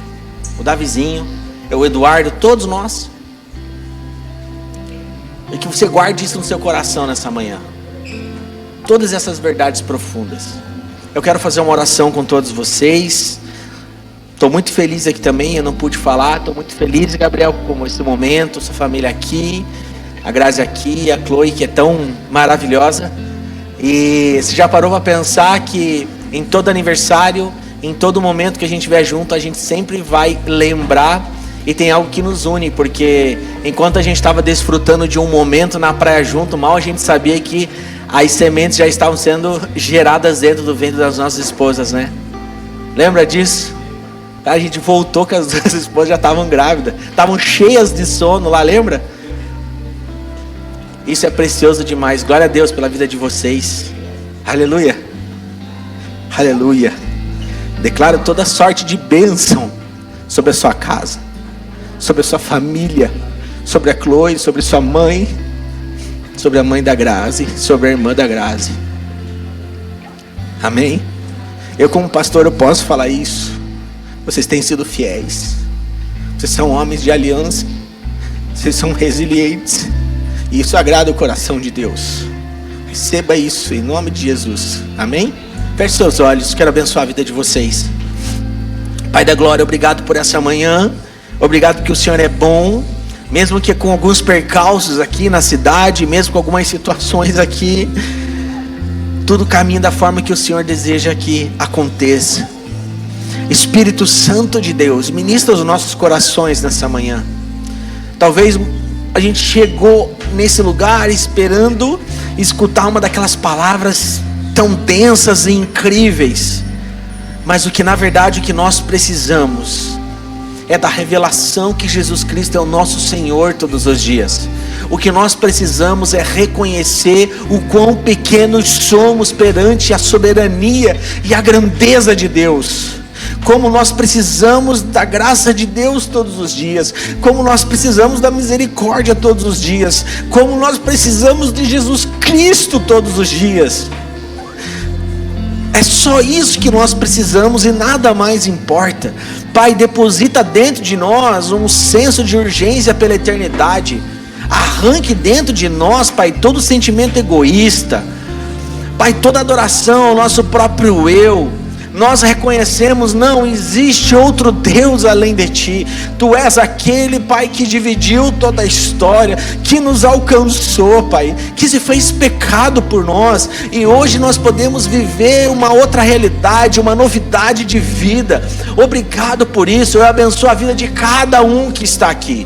o Davizinho, o Eduardo, todos nós. E que você guarde isso no seu coração nessa manhã. Todas essas verdades profundas. Eu quero fazer uma oração com todos vocês. Estou muito feliz aqui também, eu não pude falar. Estou muito feliz, Gabriel, com esse momento, sua família aqui, a Grazi aqui, a Chloe, que é tão maravilhosa. E você já parou para pensar que em todo aniversário, em todo momento que a gente estiver junto, a gente sempre vai lembrar. E tem algo que nos une, porque enquanto a gente estava desfrutando de um momento na praia junto, mal a gente sabia que as sementes já estavam sendo geradas dentro do ventre das nossas esposas, né? Lembra disso? A gente voltou que as duas esposas já estavam grávidas, estavam cheias de sono lá, lembra? Isso é precioso demais. Glória a Deus pela vida de vocês. Aleluia. Aleluia. Declaro toda sorte de bênção sobre a sua casa, sobre a sua família, sobre a Chloe, sobre sua mãe, sobre a mãe da Grazi, sobre a irmã da Grazi. Amém? Eu como pastor eu posso falar isso. Vocês têm sido fiéis. Vocês são homens de aliança. Vocês são resilientes. E isso agrada o coração de Deus. Receba isso em nome de Jesus. Amém? Feche seus olhos. Quero abençoar a vida de vocês. Pai da glória, obrigado por essa manhã. Obrigado porque o Senhor é bom. Mesmo que com alguns percalços aqui na cidade, mesmo com algumas situações aqui, tudo caminha da forma que o Senhor deseja que aconteça. Espírito Santo de Deus, ministra os nossos corações nessa manhã. Talvez a gente chegou nesse lugar esperando escutar uma daquelas palavras tão densas e incríveis, mas o que na verdade o que nós precisamos é da revelação que Jesus Cristo é o nosso Senhor todos os dias. O que nós precisamos é reconhecer o quão pequenos somos perante a soberania e a grandeza de Deus. Como nós precisamos da graça de Deus todos os dias, como nós precisamos da misericórdia todos os dias, como nós precisamos de Jesus Cristo todos os dias. É só isso que nós precisamos e nada mais importa. Pai, deposita dentro de nós um senso de urgência pela eternidade. Arranque dentro de nós, Pai, todo sentimento egoísta. Pai, toda adoração ao nosso próprio eu. nós reconhecemos, não existe outro Deus além de Ti. Tu és aquele, Pai, que dividiu toda a história, que nos alcançou, Pai, que se fez pecado por nós, e hoje nós podemos viver uma outra realidade, uma novidade de vida. Obrigado por isso. Eu abençoo a vida de cada um que está aqui.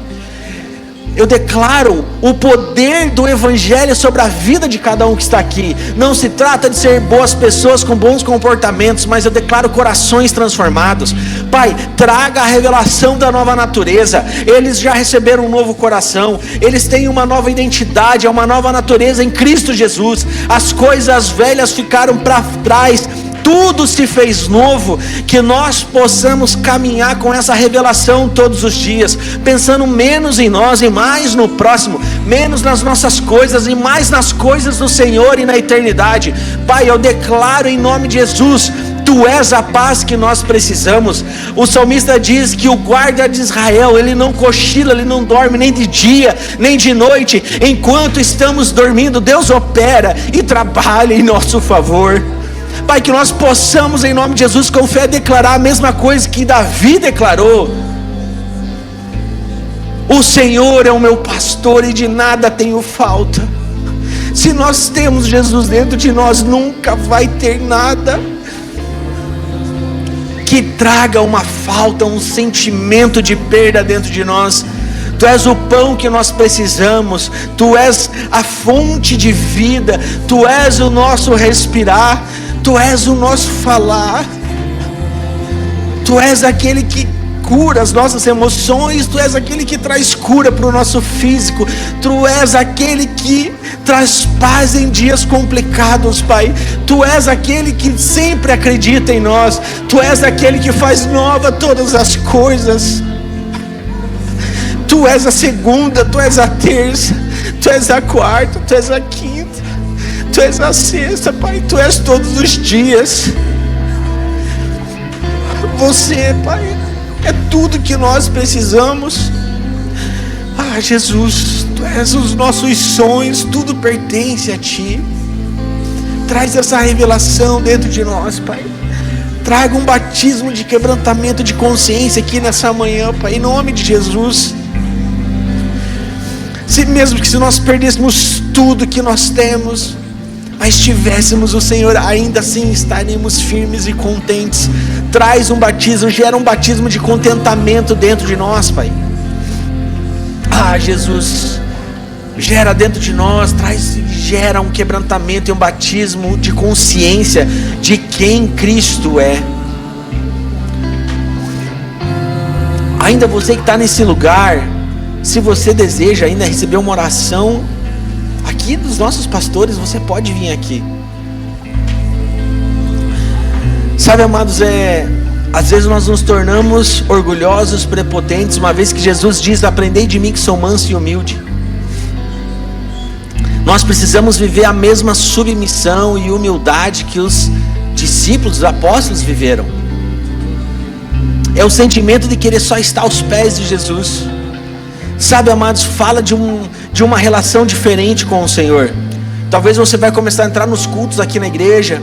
Eu declaro o poder do Evangelho sobre a vida de cada um que está aqui. Não se trata de ser boas pessoas com bons comportamentos, mas eu declaro corações transformados. Pai, traga a revelação da nova natureza. Eles já receberam um novo coração, eles têm uma nova identidade, uma nova natureza em Cristo Jesus. As coisas velhas ficaram para trás, tudo se fez novo. Que nós possamos caminhar com essa revelação todos os dias, pensando menos em nós e mais no próximo, menos nas nossas coisas e mais nas coisas do Senhor e na eternidade. Pai, eu declaro em nome de Jesus, Tu és a paz que nós precisamos. O salmista diz que o guarda de Israel, ele não cochila, ele não dorme nem de dia, nem de noite. Enquanto estamos dormindo, Deus opera e trabalha em nosso favor. Pai, que nós possamos em nome de Jesus com fé declarar a mesma coisa que Davi declarou: o Senhor é o meu pastor e de nada tenho falta. Se nós temos Jesus dentro de nós, nunca vai ter nada que traga uma falta, um sentimento de perda dentro de nós. Tu és o pão que nós precisamos, Tu és a fonte de vida, Tu és o nosso respirar, Tu és o nosso falar, Tu és aquele que cura as nossas emoções, Tu és aquele que traz cura para o nosso físico, Tu és aquele que traz paz em dias complicados, Pai. Tu és aquele que sempre acredita em nós, Tu és aquele que faz nova todas as coisas. Tu és a segunda, Tu és a terça, Tu és a quarta, Tu és a quinta, Tu és a sexta, Pai. Tu és todos os dias. Você, Pai, é tudo que nós precisamos. Ah, Jesus, Tu és os nossos sonhos, tudo pertence a Ti. Traz essa revelação dentro de nós, Pai. Traga um batismo de quebrantamento de consciência aqui nessa manhã, Pai, em nome de Jesus. Mesmo que se nós perdêssemos tudo que nós temos, mas tivéssemos o Senhor, ainda assim estaríamos firmes e contentes. Traz um batismo, gera um batismo de contentamento dentro de nós, Pai. Ah, Jesus, gera dentro de nós, gera um quebrantamento e um batismo de consciência de quem Cristo é. Ainda você que está nesse lugar, se você deseja ainda receber uma oração aqui dos nossos pastores, você pode vir aqui. Sabe, amados, às vezes nós nos tornamos orgulhosos, prepotentes, uma vez que Jesus diz: aprendei de mim que sou manso e humilde. Nós precisamos viver a mesma submissão e humildade que os discípulos, os apóstolos viveram. É o sentimento de querer só estar aos pés de Jesus. Sabe, amados, fala de uma relação diferente com o Senhor. Talvez você vai começar a entrar nos cultos aqui na igreja,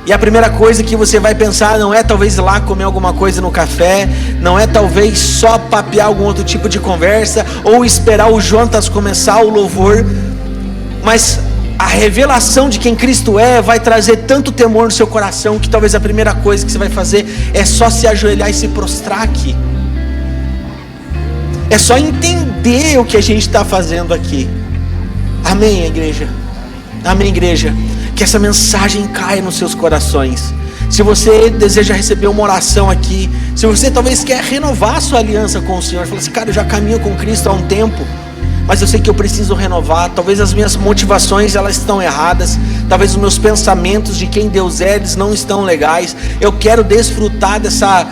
e a primeira coisa que você vai pensar não é talvez ir lá comer alguma coisa no café, não é talvez só papear algum outro tipo de conversa, ou esperar o Jonas começar o louvor, mas a revelação de quem Cristo vai trazer tanto temor no seu coração, que talvez a primeira coisa que você vai fazer é só se ajoelhar e se prostrar aqui. É só entender o que a gente está fazendo aqui. Amém, igreja? Amém, igreja? Que essa mensagem caia nos seus corações. Se você deseja receber uma oração aqui, se você talvez quer renovar a sua aliança com o Senhor, fala assim: cara, eu já caminho com Cristo há um tempo, mas eu sei que eu preciso renovar. Talvez as minhas motivações elas estão erradas, talvez os meus pensamentos de quem Deus é, eles não estão legais. Eu quero desfrutar dessa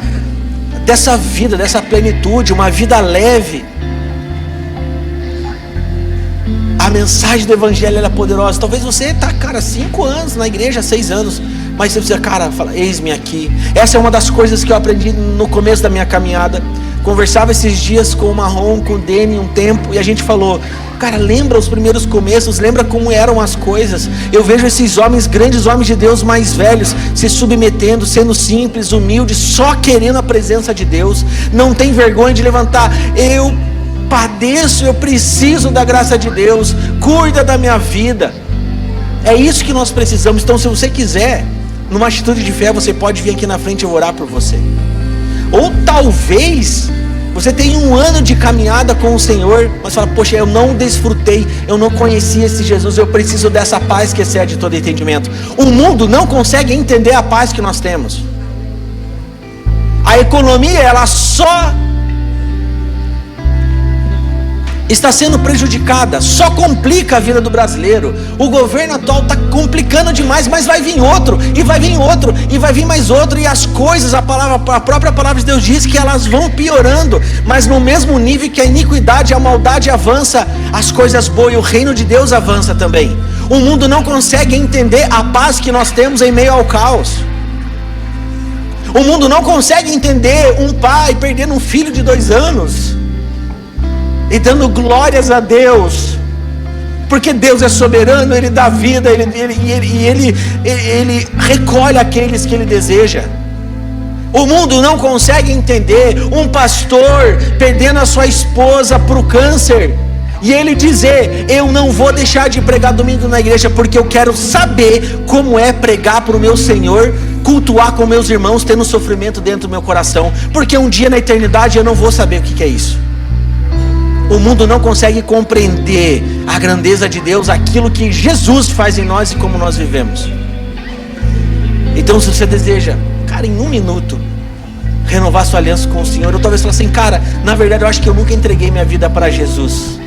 vida, dessa plenitude, uma vida leve. A mensagem do Evangelho ela é poderosa. Talvez você está, cara, 5 anos na igreja, 6 anos, mas você precisa, cara, fala: eis-me aqui. Essa é uma das coisas que eu aprendi no começo da minha caminhada. Conversava esses dias com o Marrom, com o Deni um tempo, e a gente falou, cara, lembra os primeiros começos, lembra como eram as coisas. Eu vejo esses homens, grandes homens de Deus mais velhos, se submetendo, sendo simples, humildes, só querendo a presença de Deus, não tem vergonha de levantar, eu padeço, eu preciso da graça de Deus, cuida da minha vida. É isso que nós precisamos. Então, se você quiser, numa atitude de fé, você pode vir aqui na frente e eu orar por você. Ou talvez você tenha um ano de caminhada com o Senhor, mas fala, poxa, eu não desfrutei, eu não conheci esse Jesus, eu preciso dessa paz que excede todo entendimento. O mundo não consegue entender a paz que nós temos. A economia, ela só está sendo prejudicada, só complica a vida do brasileiro. O governo atual está complicando demais, mas vai vir outro, e vai vir outro, e vai vir mais outro, e as coisas, a própria palavra de Deus diz que elas vão piorando, mas no mesmo nível que a iniquidade, a maldade avança, as coisas boas e o reino de Deus avança também. O mundo não consegue entender a paz que nós temos em meio ao caos. O mundo não consegue entender um pai perdendo um filho de 2 anos e dando glórias a Deus, porque Deus é soberano, Ele dá vida, Ele recolhe aqueles que Ele deseja. O mundo não consegue entender um pastor perdendo a sua esposa para o câncer, e ele dizer, eu não vou deixar de pregar domingo na igreja, porque eu quero saber como é pregar para o meu Senhor, cultuar com meus irmãos, tendo sofrimento dentro do meu coração, porque um dia na eternidade eu não vou saber o que é isso. O mundo não consegue compreender a grandeza de Deus, aquilo que Jesus faz em nós e como nós vivemos. Então, se você deseja, cara, em 1 minuto, renovar sua aliança com o Senhor, ou talvez falar assim, cara, na verdade eu acho que eu nunca entreguei minha vida para Jesus.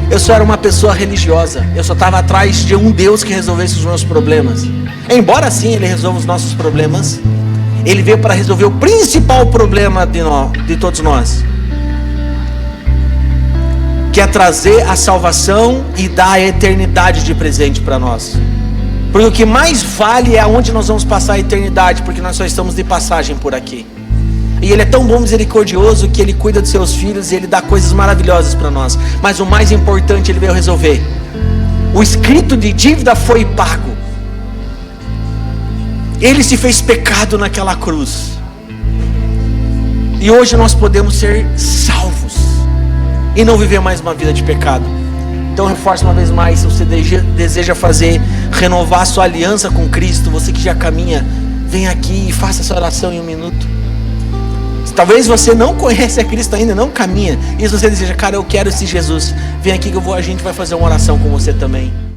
Eu só era uma pessoa religiosa, eu só estava atrás de um Deus que resolvesse os meus problemas. Embora sim Ele resolva os nossos problemas, Ele veio para resolver o principal problema de todos nós, que é trazer a salvação e dar a eternidade de presente para nós. Porque o que mais vale é aonde nós vamos passar a eternidade, porque nós só estamos de passagem por aqui. E Ele é tão bom, misericordioso, que Ele cuida dos seus filhos e Ele dá coisas maravilhosas para nós. Mas o mais importante Ele veio resolver. O escrito de dívida foi pago. Ele se fez pecado naquela cruz, e hoje nós podemos ser salvos e não viver mais uma vida de pecado. Então reforço uma vez mais, se você deseja renovar sua aliança com Cristo, você que já caminha, vem aqui e faça essa oração em 1 minuto. Talvez você não conhece a Cristo ainda, não caminha, e se você deseja, cara, eu quero esse Jesus, vem aqui que a gente vai fazer uma oração com você também.